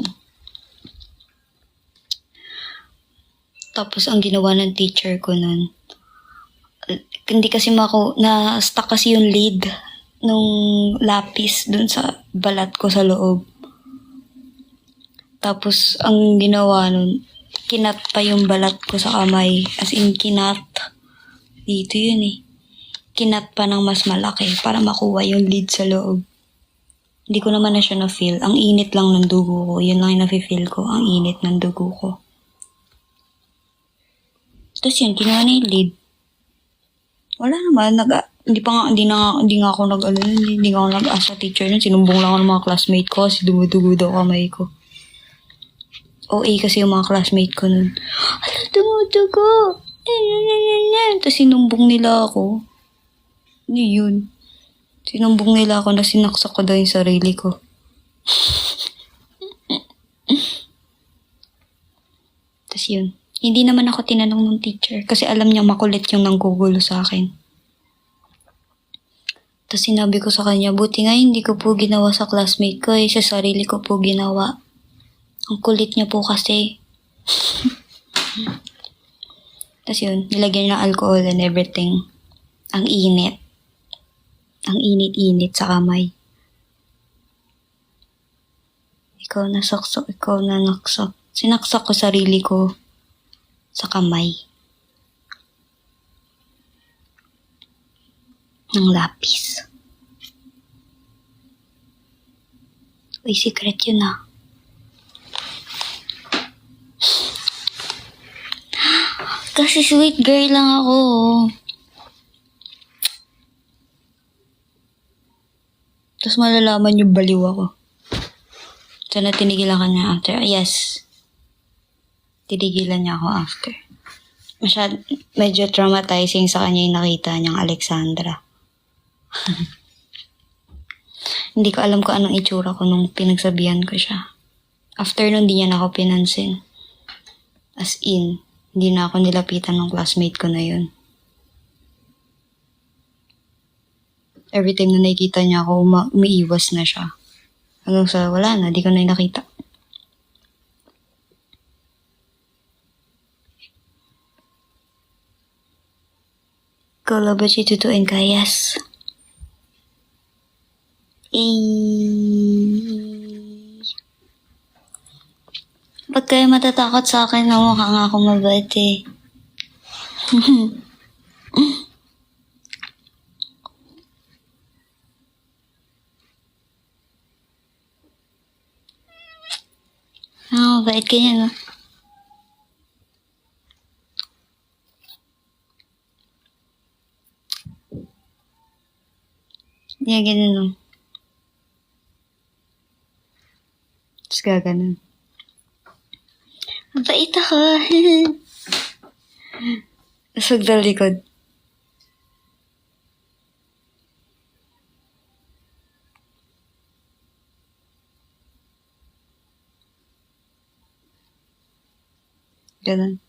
S1: Tapos ang ginawa ng teacher ko nun, hindi kasi na-stuck kasi yung lead nung lapis dun sa balat ko sa loob. Tapos ang ginawa nun, kinat pa yung balat ko sa kamay. As in, kinat. Dito yun eh. Kinat pa ng mas malaki para makuha yung lead sa loob. Hindi ko naman na siya na-feel. Ang init lang ng dugo ko. Yun lang yung nafe-feel ko. Ang init ng dugo ko. Tapos yun, kinuha na yung lead. Wala naman. Hindi nga ako hindi nga ako nag-ask sa teacher nun. Sinumbong lang ako ng mga classmate ko kasi dumudugo daw kamay ko. OA kasi yung mga classmate ko nun. Hala, dumudugo! Tapos sinumbong nila ako. Yun. Sinumbong nila ako na sinaksak ko daw yung sarili ko. Tapos yun. Hindi naman ako tinanong ng teacher kasi alam niya makulit yung nanggugulo sa akin. Tapos sinabi ko sa kanya, buti nga hindi ko po ginawa sa classmate ko sa sarili ko po ginawa. Ang kulit niya po kasi. Tapos yun, nilagyan niya ng alcohol and everything. Ang init. Ang init-init sa kamay. Ikaw nasaksak, ikaw na naksak. Sinaksak ko sarili ko sa kamay. Ng lapis. Uy, secret yun ah. Kasi sweet girl lang ako. Tapos malalaman yung baliw ako. Sana tinigilan ka niya after. Yes. Tinigilan niya ako after. Medyo traumatizing sa kanya yung nakita niyang Alexandra. Hindi ko alam kung anong itsura ko nung pinagsabihan ko siya. After nun, di niya na ako pinansin. As in, hindi na ako nilapitan ng classmate ko na yun. Every time na nakikita niya ako, umiiwas na siya. Hanggang sa wala na, di ko na nakita. Kalau ba siya tutuin ka? Yes. Ba't kayo matatakot sa akin na mukha nga akong mabait eh? Mabait ka niya, no? Hindi ganun, no? Tapos gaganon. Mabait ako. Tapos magdalikod. Ganon.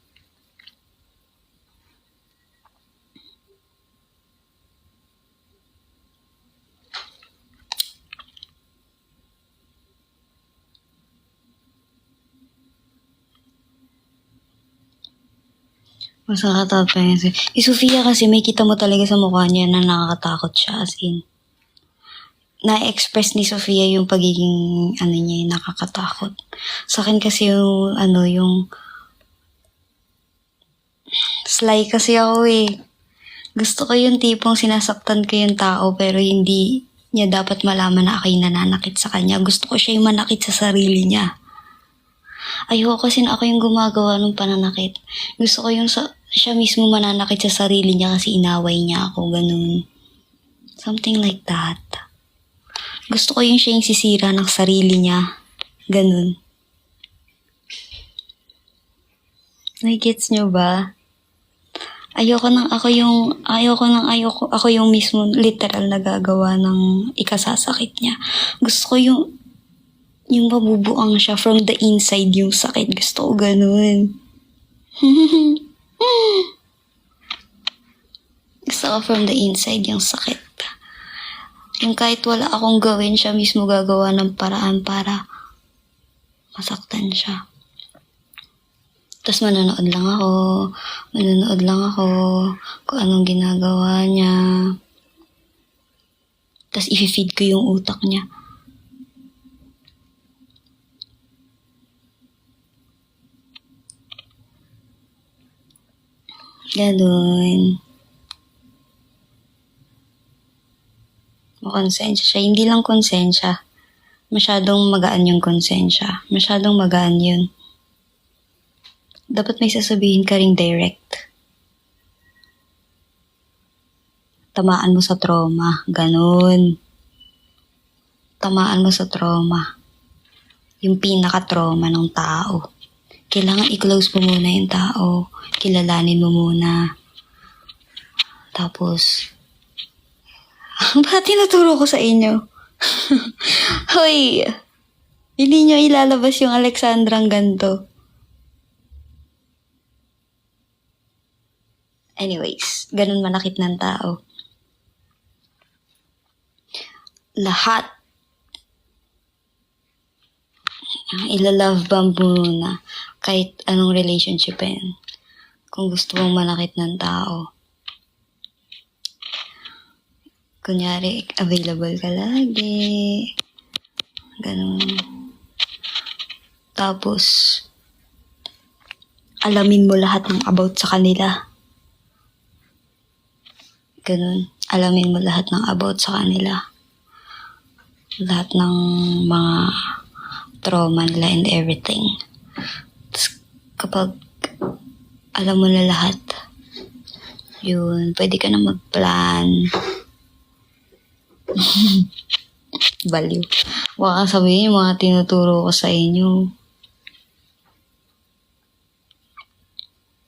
S1: Mas nakakatawa kasi. Si Sofia kasi may kita mo talaga sa mukha niya na nakakatakot siya. As in, na-express ni Sofia yung pagiging, niya, yung nakakatakot. Sa akin kasi yung, yung sly kasi ako eh. Gusto ko yung tipong sinasaktan ko yung tao pero hindi niya dapat malaman na ako'y nananakit sa kanya. Gusto ko siya yung manakit sa sarili niya. Ayoko kasi na ako yung gumagawa ng pananakit. Gusto ko yung siya mismo mananakit sa sarili niya kasi inaway niya ako, ganun. Something like that. Gusto ko yung siya yung sisira ng sarili niya. Ganun. Nagets nyo ba? Ayoko ako yung mismo literal na gagawa ng ikasasakit niya. Gusto ko yung mabubuang siya from the inside yung sakit. Gusto ko ganun. Gusto ko from the inside yung sakit. Yung kahit wala akong gawin, siya mismo gagawa ng paraan para masaktan siya. Tapos manonood lang ako kung anong ginagawa niya. Tapos i-feed ko yung utak niya. Ganun. Makonsensya siya. Hindi lang konsensya. Masyadong magaan yung konsensya. Masyadong magaan yun. Dapat may sasabihin ka ring direct. Tamaan mo sa trauma. Ganun. Tamaan mo sa trauma. Yung pinaka-trauma ng tao. Kailangan i-close mo muna yung tao. Kilalanin mo muna. Tapos, bakit tinuturo ko sa inyo? Hoy! Hindi nyo ilalabas yung Alexandrang ganto. Anyways, ganun manakit ng tao. Lahat. Ilalove bomb mo muna. Kahit anong relationship yan. Kung gusto mong manakit ng tao. Kunyari, available ka lagi. Ganun. Tapos, alamin mo lahat ng about sa kanila. Ganun. Alamin mo lahat ng about sa kanila. Lahat ng mga trauma nila and everything. Tapos, kapag alam mo na lahat, yun, pwede ka na mag-plan. Baliw. Baka sabihin yung mga tinuturo ko sa inyo.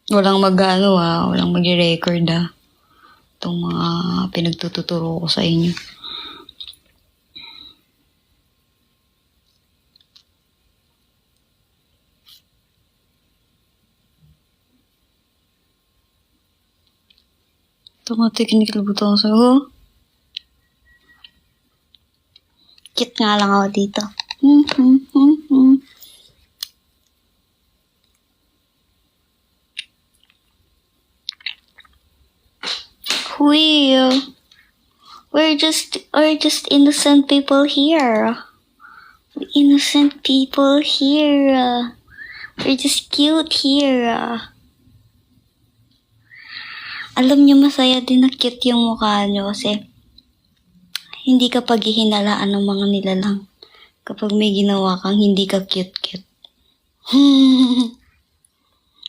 S1: Walang walang mag-record itong mga pinagtuturo ko sa inyo. Ito mga technical butang sa'yo. Cute nga lang ako dito. We're just innocent people here. Innocent people here. We're just cute here. Alam niyo, masaya din na cute yung mukha niyo kasi hindi ka paghihinalaan ng mga nilalang kapag may ginawa kang hindi ka cute-cute.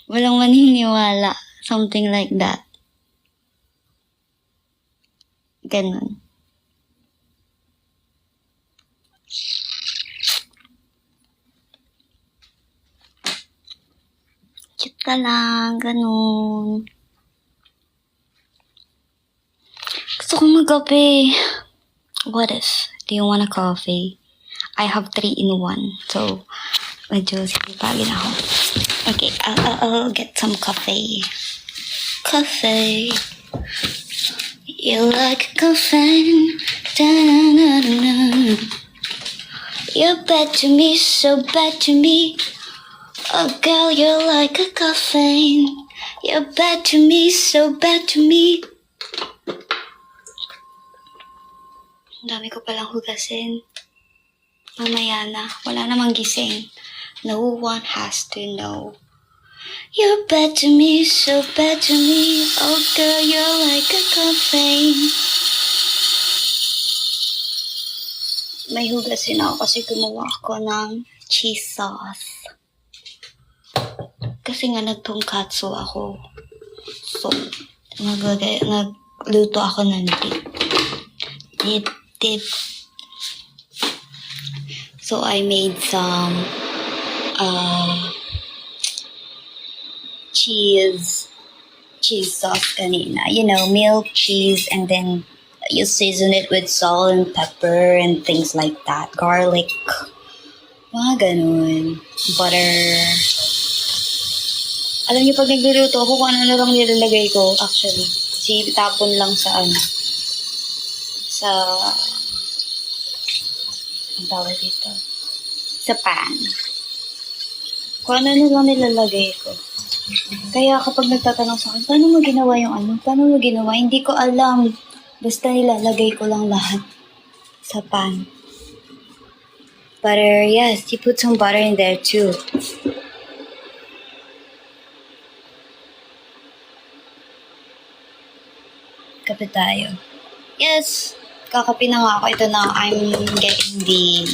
S1: Walang maniniwala. Something like that. Ganun. Cute ka lang. Ganun. Gusto kong magkape. What if? Do you want a coffee? I have 3 in 1. So, medyo sipagin ako. Okay, I'll get some coffee. Coffee. You like coffee. Da-na-na-na-na. You're bad to me, so bad to me. Oh girl, you're like a coffee. You're bad to me, so bad to me. Ang dami ko palang hugasin. Mamaya na, wala namang gising. No one has to know. You're bad to me, so bad to me. Oh girl, you're like a complaint. May hugasin ako kasi gumawa ako ng cheese sauce. Kasi nga nagtongkatsu ako. So, nagluto ako ng dip. So I made some cheese sauce kanina. You know, milk, cheese, and then you season it with salt and pepper and things like that. Garlic. Mga ganun. Butter. Alam niyo, pag nagluluto ako, kung ano na lang nilalagay ko, actually. Tapon lang sa ang tawag dito, sa pan. Kung ano na lang nilalagay ko. Kaya kapag nagtatanong sa akin, paano mo ginawa yung ano? Paano mo ginawa? Hindi ko alam. Basta nilalagay ko lang lahat sa pan. Butter, yes, you put some butter in there too. Kape tayo. Yes! Kakape na nga ako. Ito na, I'm getting the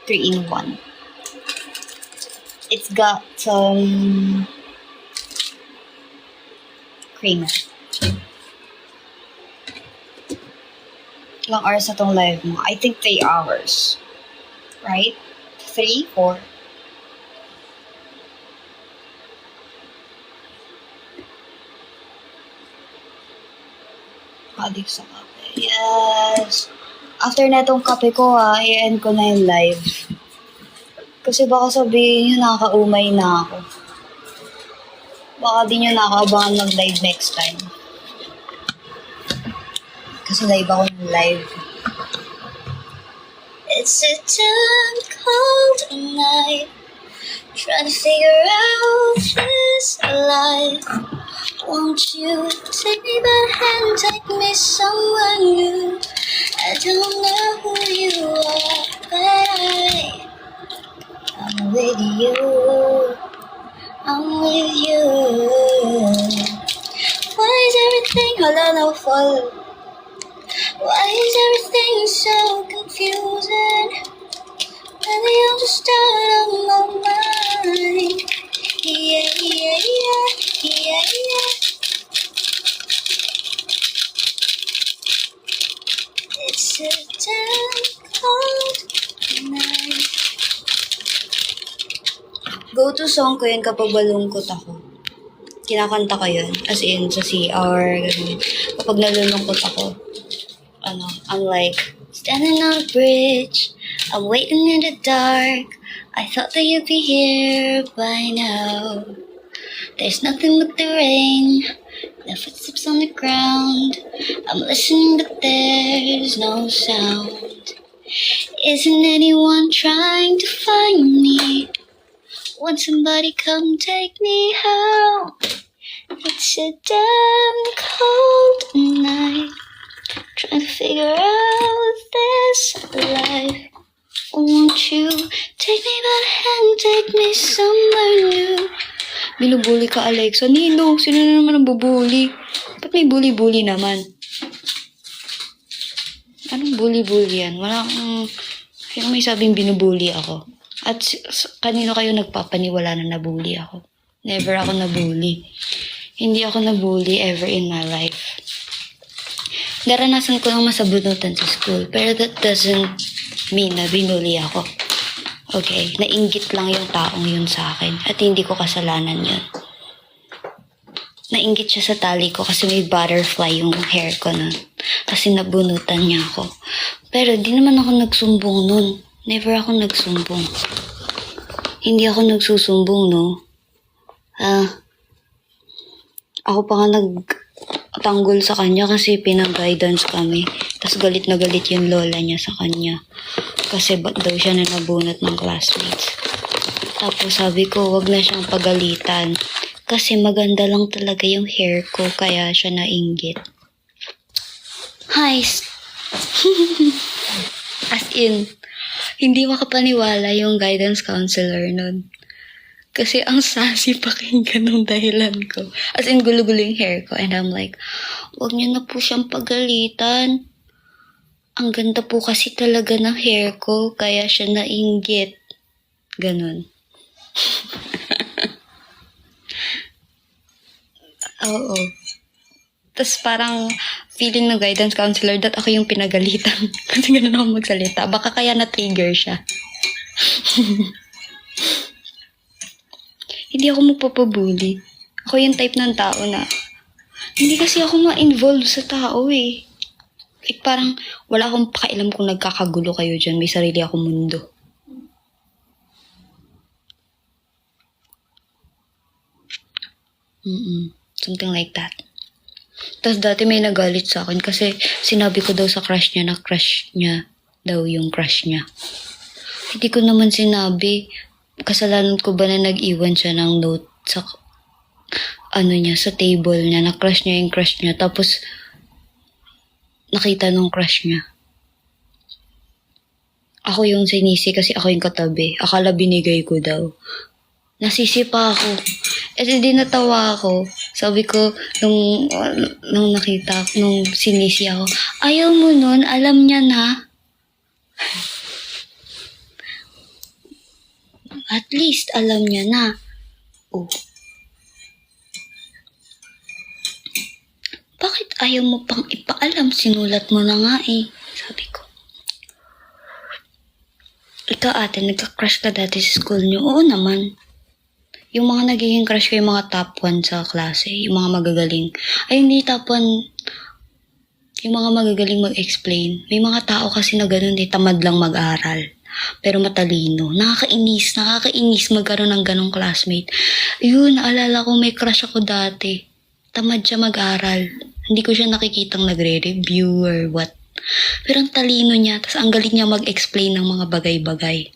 S1: 3-in-1. It's got some creamer. Ilang hours na tong live mo? I think 3 hours. Right? 3, 4. Adik sa kape. Yes. After na itong kape ko i-end ko na yung live. Kasi baka sabihin nyo nakakaumay na ako. Baka di nyo nakakabangan mag-live next time. Kasi live ako ng live. It's a damn cold night. Trying to figure out this life. Won't you take me by the hand, take me somewhere new? I don't know who you are, but I'm with you. I'm with you. Why is everything fall? Why is everything so confusing? Maybe I'm just out of my mind. Yeah. It's a damn cold night. Go-to song ko yun kapag malungkot ako. Kinakanta ko yun. As in, sa CR, ganun. Kapag nalulungkot ako, I'm like, standing on a bridge, I'm waiting in the dark. I thought that you'd be here by now. There's nothing but the rain, no footsteps on the ground. I'm listening but there's no sound. Isn't anyone trying to find me? Won't somebody come take me home? It's a damn cold night. Trying to figure out this life. Won't you take me by the hand, take me somewhere new? Binubuli ka, Alexa. Nino, sino na naman ang bubuli? Ba't may bully-bully naman? Anong bully-bully yan? Wala akong... Sino may sabing binubuli ako? At kanino kayo nagpapaniwala na nabully ako? Never ako nabully. Hindi ako nabully ever in my life. Naranasan ko lang masabunutan sa school, pero that doesn't mean na binully ako. Okay, nainggit lang yung taong yun sa akin at hindi ko kasalanan yun. Nainggit siya sa tali ko kasi may butterfly yung hair ko nun. Kasi nabunutan niya ako. Pero di naman ako nagsumbong nun. Never ako nagsumbong. Hindi ako nagsusumbong, no? Ako pa nga nagtanggol sa kanya kasi pinag-guidance kami. Tapos galit na galit yung lola niya sa kanya. Kasi ba't daw siya na nabunot ng classmates. Tapos sabi ko, wag na siyang pagalitan. Kasi maganda lang talaga yung hair ko, kaya siya nainggit. Hi! As in, hindi makapaniwala yung guidance counselor nun. Kasi ang sassy pakinggan ng dahilan ko. As in, gulo-gulo yung hair ko. And I'm like, huwag niyo na po siyang pagalitan. Ang ganda po kasi talaga ng hair ko, kaya siya nainggit. Ganon. Oo. Tapos parang feeling ng guidance counselor that ako yung pinagalitan. Kasi ganun ako magsalita. Baka kaya na-trigger siya. Hindi ako magpapabully. Ako yung type ng tao na hindi kasi ako ma-involve sa tao eh. Like parang wala akong pakialam kung nagkakagulo kayo dyan. May sarili akong mundo. Something like that. Tapos dati may nagalit sa akin kasi sinabi ko daw sa crush niya na crush niya daw yung crush niya. Hindi ko naman sinabi. Kasalanan ko ba na nag-iwan siya ng note sa niya, sa table niya, na crush niya yung crush niya. Tapos nakita nung crush niya. Ako yung sinisi kasi ako yung katabi. Akala binigay ko daw. Nasisi pa ako. Eh di natawa ako. Sabi ko, nung nakita, nung sinisi ako, ayaw mo nun, alam niya na. At least, alam niya na. Oh. Bakit ayaw mo pang ipaalam? Sinulat mo na nga eh. Sabi ko. Ikaw ate, nagka-crush ka dati sa school niyo? Oo naman. Yung mga nagiging crush ko, yung mga top 1 sa klase, yung mga magagaling. Ay, hindi top 1, yung mga magagaling mag-explain. May mga tao kasi na ganun eh, tamad lang mag-aral. Pero matalino. Nakakainis magkaroon ng ganong classmate. Yun, naalala ko may crush ako dati. Tamad siya mag-aral. Hindi ko siya nakikitang nagre-review or what. Pero ang talino niya, tas ang galing niya mag-explain ng mga bagay-bagay.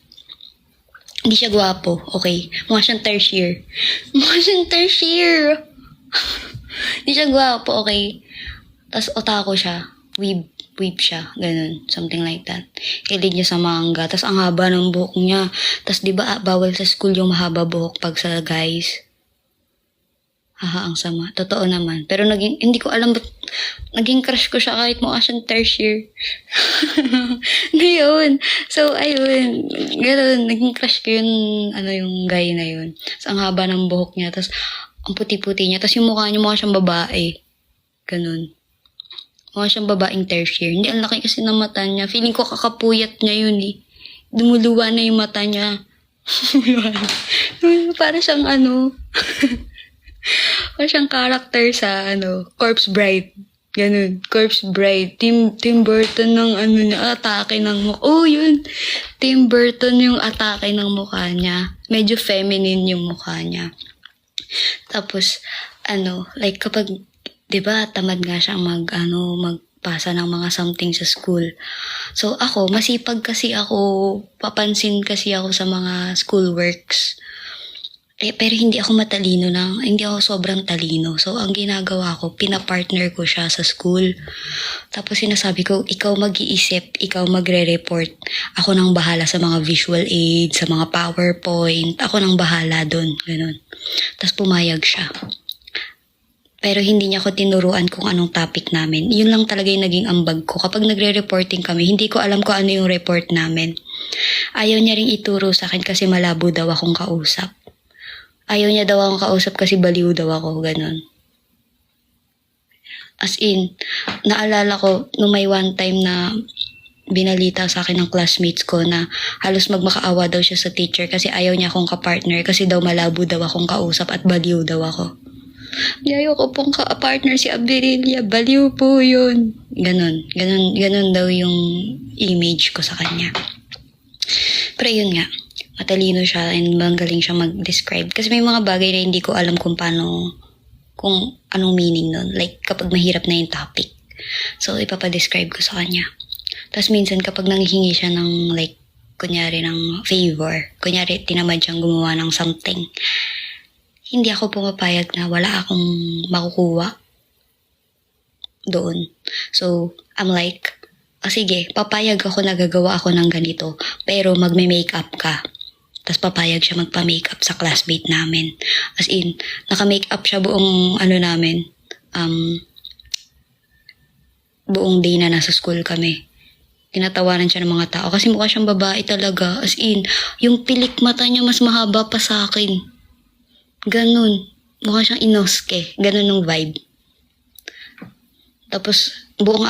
S1: Hindi siya gwapo, okay? Mukha siyang tertiary. Hindi siya gwapo, okay? Tapos otako siya. Weeb siya. Ganun. Something like that. Hilig niya sa manga. Tapos ang haba ng buhok niya. Tapos di ba bawal sa school yung mahaba buhok pag sa guys? Haha, ang sama. Totoo naman. Pero hindi ko alam ba't naging crush ko siya kahit mukha siyang tertiary. Ngayon. So, ayun. Ganoon, naging crush ko yun, yung guy na yun. So, ang haba ng buhok niya. Tapos, ang puti-puti niya. Tapos, yung mukha niya, mukha siyang babae. Ganun. Mukha siyang babaeng tertiary. Hindi, ang laki kasi ng mata niya. Feeling ko kakapuyat niya yun eh. Dumuluwa na yung mata niya. Para siyang para siyang character sa Corpse Bride. Ganun, Corpse Bride. Tim Burton ng niya, atake ng mukha. Oh, yun. Tim Burton yung atake ng mukha niya. Medyo feminine yung mukha niya. Tapos, like kapag, di ba, tamad nga siyang magpasa ng mga something sa school. So, ako, masipag kasi ako, papansin kasi ako sa mga school works. Pero hindi ako matalino hindi ako sobrang talino. So, ang ginagawa ko, pinapartner ko siya sa school. Tapos sinasabi ko, ikaw mag-iisip, ikaw magre-report. Ako nang bahala sa mga visual aid, sa mga PowerPoint. Ako nang bahala doon. Ganun. Tapos pumayag siya. Pero hindi niya ako tinuruan kung anong topic namin. Yun lang talaga yung naging ambag ko. Kapag nagre-reporting kami, hindi ko alam kung ano yung report namin. Ayaw niya ring ituro sa akin kasi malabo daw akong kausap. Ayaw niya daw akong kausap kasi baliw daw ako, ganun. As in, naalala ko, nung may one time na binalita sa akin ng classmates ko na halos magmakaawa daw siya sa teacher kasi ayaw niya akong kapartner kasi daw malabo daw akong kausap at baliw daw ako. Ayaw ko pong ka-partner si Abdirilia, baliw po yun. Ganun daw yung image ko sa kanya. Pero yun nga, matalino siya and magaling siya mag-describe. Kasi may mga bagay na hindi ko alam kung anong meaning nun. Like, kapag mahirap na yung topic. So, ipapadescribe ko sa kanya. Tapos minsan, kapag nanghihingi siya ng, like, kunyari ng favor, kunyari tinamad siyang gumawa ng something, hindi ako pumapayag na wala akong makukuha doon. So, I'm like, sige, papayag ako na gagawa ako ng ganito, pero magme-makeup ka. Tapos papayag siya magpa-makeup sa classmate namin. As in, naka-makeup siya buong namin, buong day na nasa school kami. Tinatawanan siya ng mga tao kasi mukha siyang babae talaga. As in, yung pilik mata niya mas mahaba pa sa akin. Ganun. Mukha siyang inoske. Ganun yung vibe. Tapos, buong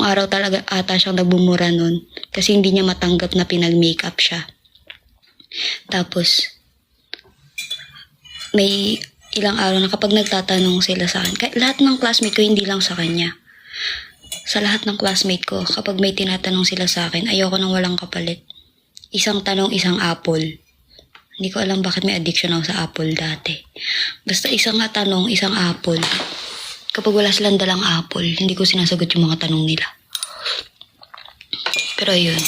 S1: araw talaga ata siyang nagbumura nun. Kasi hindi niya matanggap na pinag-makeup siya. Tapos, may ilang araw na kapag nagtatanong sila sa akin, lahat ng classmate ko, hindi lang sa kanya. Sa lahat ng classmate ko, kapag may tinatanong sila sa akin, ayoko nang walang kapalit. Isang tanong, isang apple. Hindi ko alam bakit may addiction ako sa apple dati. Basta isang tanong, isang apple. Kapag wala silang dalang apple, hindi ko sinasagot yung mga tanong nila. Pero yun.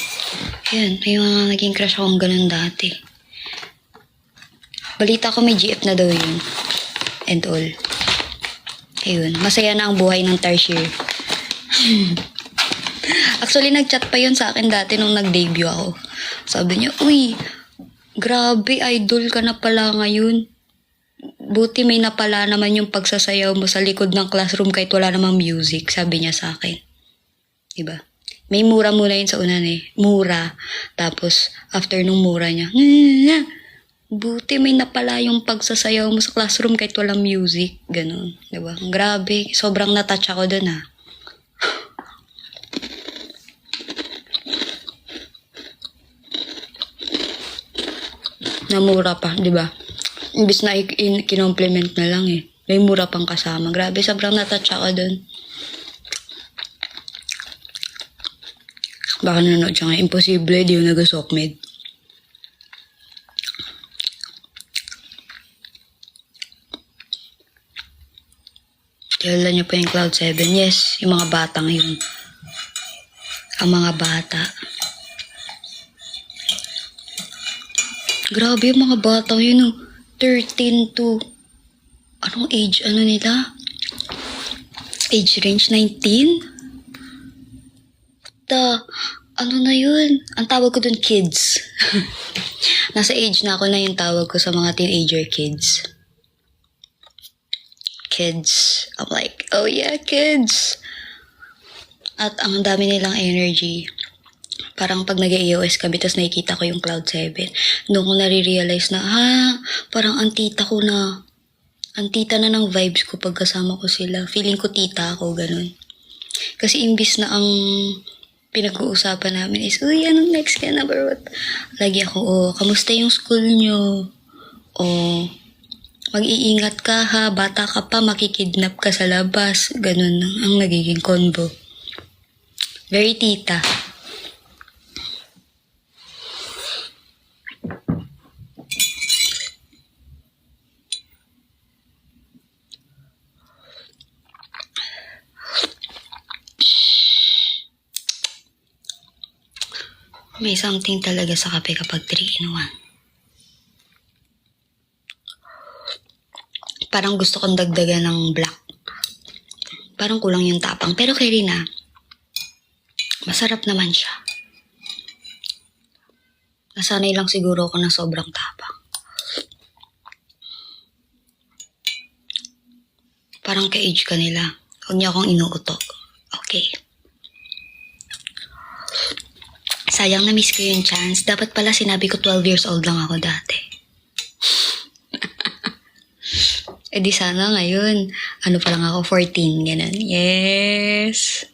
S1: Yun, may mga naging crush akong ganun dati. Balita ko may GF na daw yun. And all. Ayun, masaya na ang buhay ng tertiary. Actually, nag-chat pa yun sa akin dati nung nag-debut ako. Sabi niya, uy, grabe, idol ka na pala ngayon. Buti may napala naman yung pagsasayaw mo sa likod ng classroom kahit wala namang music, sabi niya sa akin. Diba? May mura muna yun sa unan eh. Mura. Tapos, after nung mura niya, buti may napala yung pagsasayaw mo sa classroom kahit walang music. Ganun. Diba? Grabe. Sobrang natouch ako dun ha. Namura pa, diba? Imbis na kinompliment na lang eh. May mura pang kasama. Grabe, sobrang natouch ako dun. Baka nanonood siya nga. Imposible, di yung nag-sockmed. Kilala niyo pa yung Cloud 7? Yes, yung mga batang yun. Ang mga bata. Grabe yung mga batang yun. 13 to... Anong age? Ano nila? Age range 19? Ano na yun? Ang tawag ko dun, kids. Nasa age na ako na yung tawag ko sa mga teenager kids. Kids. I'm like, oh yeah, kids. At ang dami nilang energy. Parang pag nag-AOS kami, tapos nakikita ko yung Cloud 7, doon ko nare-realize na, parang ang tita ko na. Ang tita na ng vibes ko pag kasama ko sila. Feeling ko tita ako, ganun. Kasi imbis na ang pinag-uusapan namin is, uy, anong next ka na, bro? Lagi ako, kamusta yung school nyo? Mag-iingat ka ha, bata ka pa, makikidnap ka sa labas. Ganun ang nagiging convo. Very tita. May something talaga sa kape kapag 3-in-1. Parang gusto kong dagdagan ng black. Parang kulang yung tapang. Pero carry na. Masarap naman siya. Nasanay lang siguro ako ng sobrang tapang. Parang ka-age ka nila. Huwag niyo akong inuutok. Okay. Sayang na-miss ko yung chance. Dapat pala sinabi ko 12 years old lang ako dati. Di sana ngayon, pa lang ako, 14, ganun. Yes!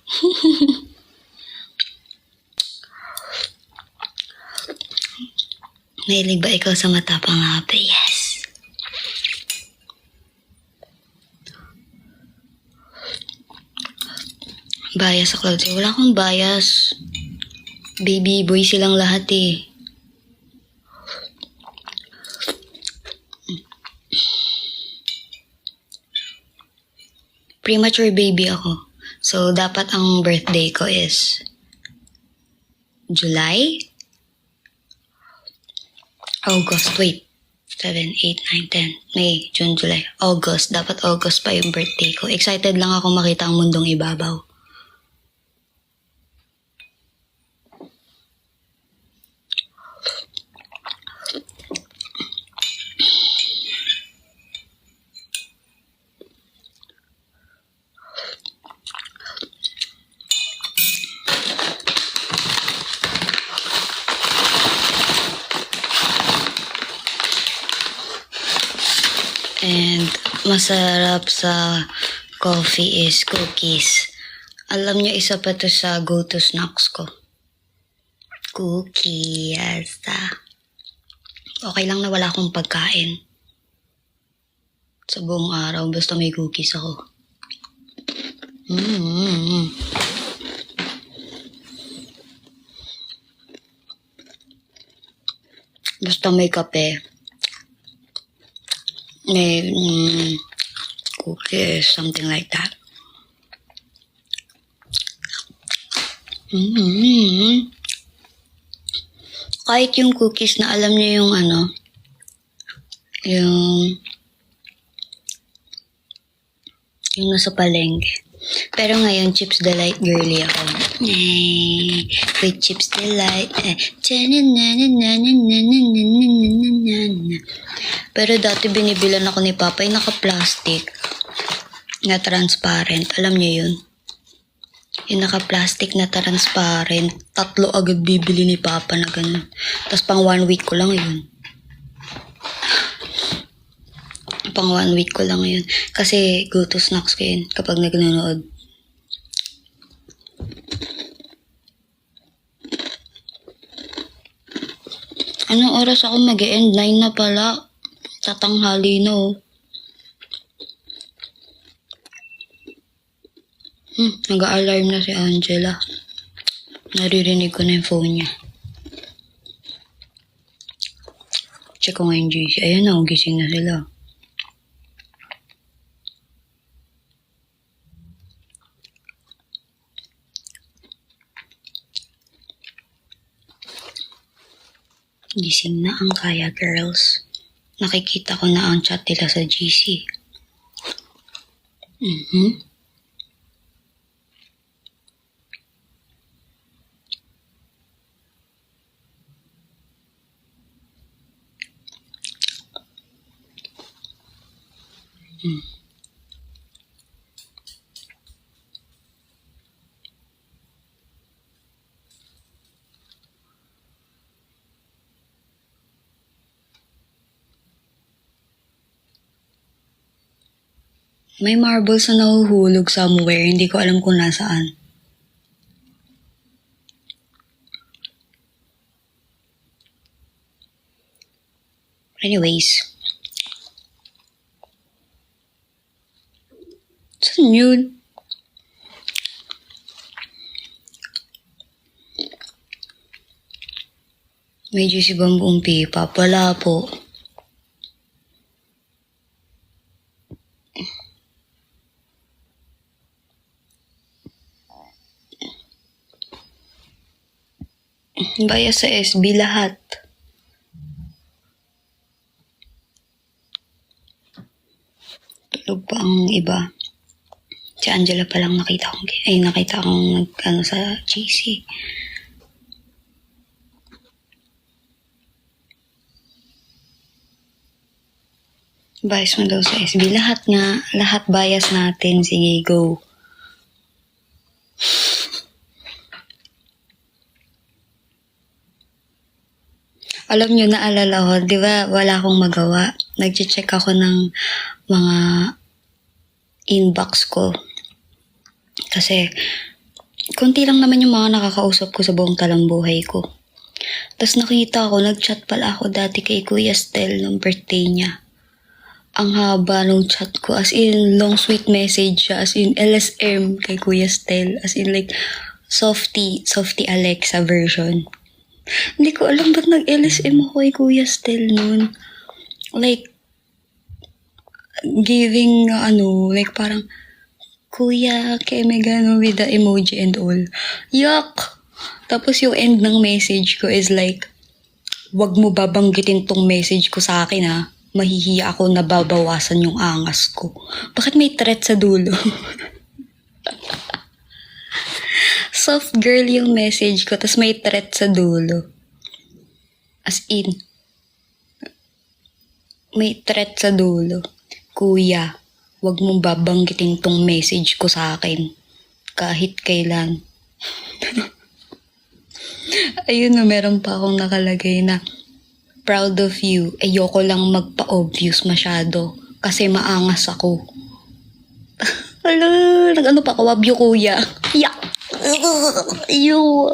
S1: Mahilig ba ikaw sa matapang hape? Yes! Bias sa Cloud 7. Wala akong bias. Baby boy silang lahat eh. Premature baby ako. So, dapat ang birthday ko is July? August, wait. 7, 8, 9, 10. May, June, July, August. Dapat August pa yung birthday ko. Excited lang ako makita ang mundong ibabaw. And masarap sa coffee is cookies. Alam nyo, isa pa to sa go-to snacks ko. Cookies. Okay lang na wala akong pagkain. Sa buong araw, basta may cookies ako. Basta may kape. May cookies, something like that. Kahit yung cookies na alam niyo yung yung nasa palengke. Pero ngayon, Chips Delight girly ako. With Chips Delight. Pero dati binibilan ako ni Papa yung naka-plastic na transparent. Alam niyo yun? Yung naka-plastic na transparent. 3 agad bibili ni Papa na ganun. Tapos pang 1 week ko lang yun. Pang 1 week ko lang yun. Kasi go-to snacks ko yun kapag nanonood. Anong oras ako mag-e-end? 9 na pala. Tatanghali na oh. Nag-a-alarm na si Angela. Naririnig ko na yung phone niya. Check ko nga yung GC. Ayan na, gising na sila. Gising na ang Kaya girls. Nakikita ko na ang chat nila sa GC. May marbles na nahuhulog somewhere. Hindi ko alam kung nasaan. Anyways. Saan yun? Medyo si Bambong Pipa. Wala po. Bias sa SB lahat. Tulog pa ang iba. Si Angela pa lang nakita kong sa GC. Bias mo daw sa SB. Lahat nga. Lahat bias natin. Sige, go. Alam nyo, naalala ko, di ba wala akong magawa. Nag-check ako ng mga inbox ko. Kasi, konti lang naman yung mga nakakausap ko sa buong talambuhay ko. Tapos nakita ko, nag-chat pala ako dati kay Kuya Stel nung birthday niya. Ang haba nung chat ko, as in long sweet message siya, as in LSM kay Kuya Stel, as in like Softy Alexa version. Hindi ko alam ba't nag-LSM ako kay Kuya Stel nun. Like, giving, like parang, Kuya, keme gano with the emoji and all. Yuck! Tapos yung end ng message ko is like, wag mo babanggitin tong message ko sa akin ha. Mahihiya ako na babawasan yung angas ko. Bakit may threat sa dulo? Soft girl yung message ko, tas may threat sa dulo. As in, may threat sa dulo. Kuya, wag mong babanggitin tong message ko sa akin. Kahit kailan. Ayun na, meron pa akong nakalagay na proud of you. Ayoko lang magpa-obvious masyado kasi maangas ako. Hala, nag-ano pa ako, wabyo kuya. Yak! Ew!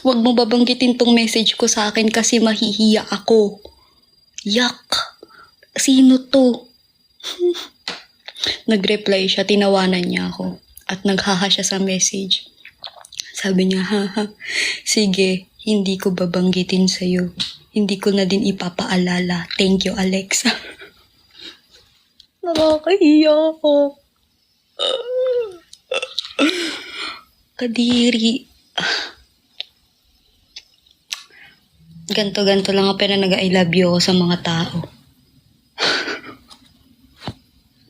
S1: Wag mo babanggitin tong message ko sa akin kasi mahihiya ako. Yak! Sino to? Nag-reply siya, tinawanan niya ako. At naghaha siya sa message. Sabi niya, haha, sige, hindi ko babanggitin sa'yo. Hindi ko na din ipapaalala. Thank you, Alexa. Nakakahiya ako. Kadiri. Ganto-ganto lang ako pero nag-I love you ako sa mga tao.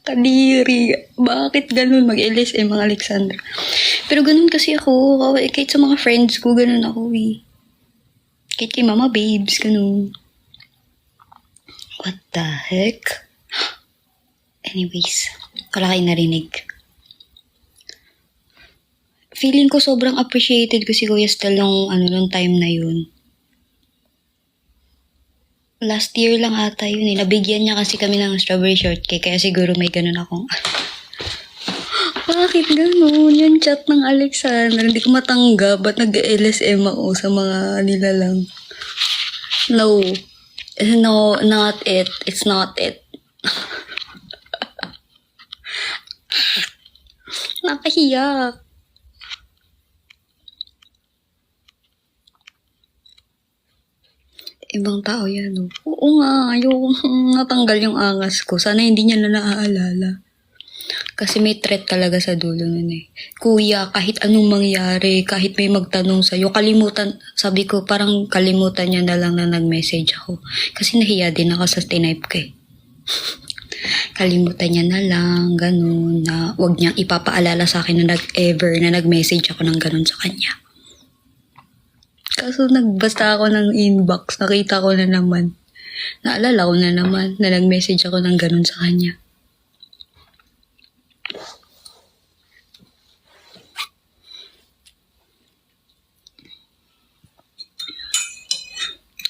S1: Kadiri. Bakit ganun mag-LSM mga Alexandra? Pero ganun kasi ako. Kahit sa mga friends ko, ganun ako eh. Kahit kay mama babes, ganun. What the heck? Anyways, wala kayo narinig. Feeling ko sobrang appreciated ko si Kuya Stel nung time na yun. Last year lang ata yun eh. Nabigyan niya kasi kami ng strawberry shortcake. Kaya siguro may ganun akong... Bakit ganun? Yung chat ng Alexander. Hindi ko matanggap. Ba't nag-LSM ako sa mga nila lang? No. No, not it. It's not it. Nakahiya. Ibang tao yan, no? Oo nga, yung natanggal yung angas ko. Sana hindi niya na naaalala. Kasi may threat talaga sa dulo nun eh. Kuya, kahit anong mangyari, kahit may magtanong sa'yo, kalimutan, sabi ko, parang kalimutan niya na lang na nag-message ako. Kasi nahiya din ako sa tinype ko eh. Kalimutan niya na lang, ganun, na wag niyang ipapaalala sa akin na ever na nag-message ako ng ganun sa kanya. Kaso nagbasta ako ng inbox, nakita ko na naman. Naalala ko na naman na nag-message ako ng ganun sa kanya.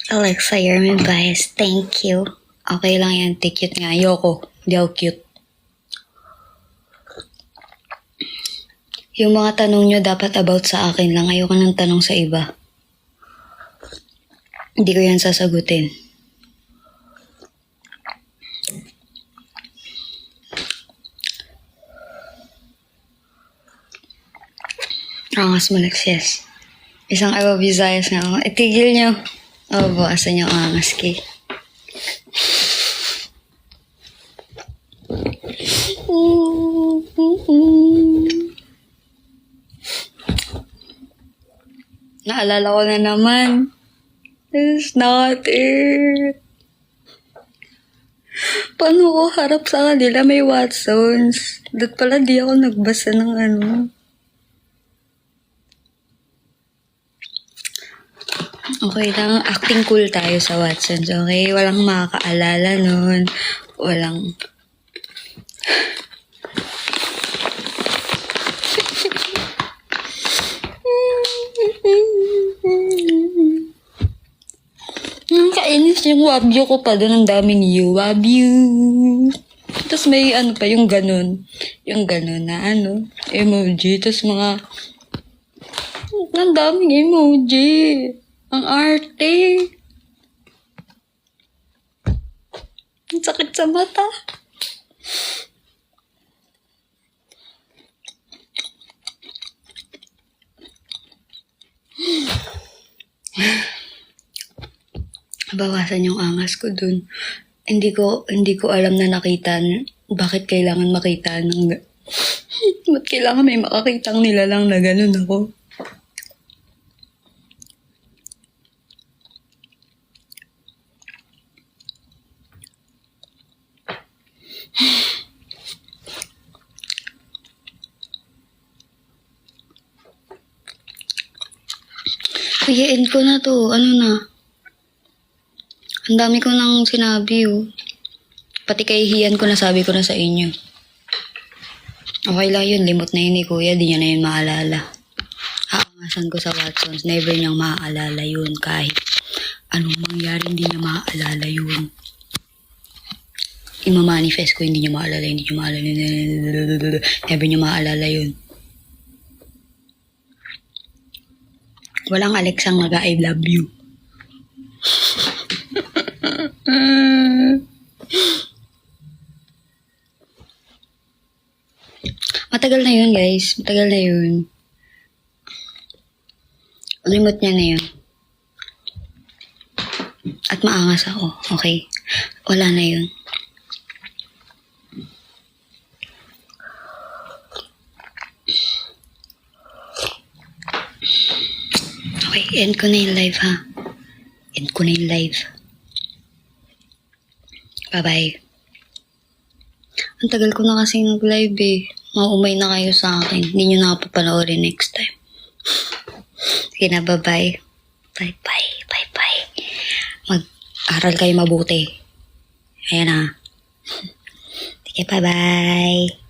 S1: Alexa, you're my bias. Thank you. Okay lang yan. Cute nga. Ayoko. Hindi ako cute. Yung mga tanong nyo dapat about sa akin lang. Ayoko ng tanong sa iba. Hindi ko yan sasagutin. Angas mo, Lexias. Isang Iwa Visayas na ako. Itigil nyo. Oh, asan yung angas, Kay? Naalala ko na naman. It's not it. Paano ko harap sa kanila may Watsons? Dapat pala di ako nagbasa ng ano. Okay lang, acting cool tayo sa Watsons, okay? Walang makakaalala nun. Walang... Kainis yung wabyo ko pa doon. Ang daming you. Wabyo. Tapos may ano pa, yung ganun. Yung ganun na ano, emoji. Tapos mga... Ang daming emoji. Ang arte. Ang sakit sa mata. Bawasan yung angas ko dun. Hindi ko alam na nakita. Bakit kailangan makita ng... Ba't kailangan may makakitang nila lang na ganun ako? Kuya, end ko na to. Ano na? Ang dami ko nang sinabi, oh. Pati kahihiyan ko nasabi ko na sa inyo. Okay lang yun. Limot na yun ni Kuya. Di niya na yun maalala. Aangasan ko sa Watsons. Never niyang maaalala yun. Kahit anong mangyari, hindi niya maaalala yun. Ima-manifest ko, hindi niya maalala. Hindi niya maalala. Never niya maalala yun. Walang Alexang mag-I love you. Matagal na yun, guys. Matagal na yun. Limot niya na yun. At maangas ako. Okay? Wala na yun. Okay, end ko na yung live, ha? End ko na yung live. Bye-bye. Ang tagal ko na kasi nag-live, eh. Maumay na kayo sa akin. Hindi nyo na ako papanoorin next time. Sige na, bye-bye. Bye-bye. Bye-bye. Mag-aral kayo mabuti. Ayan na. Sige, bye-bye.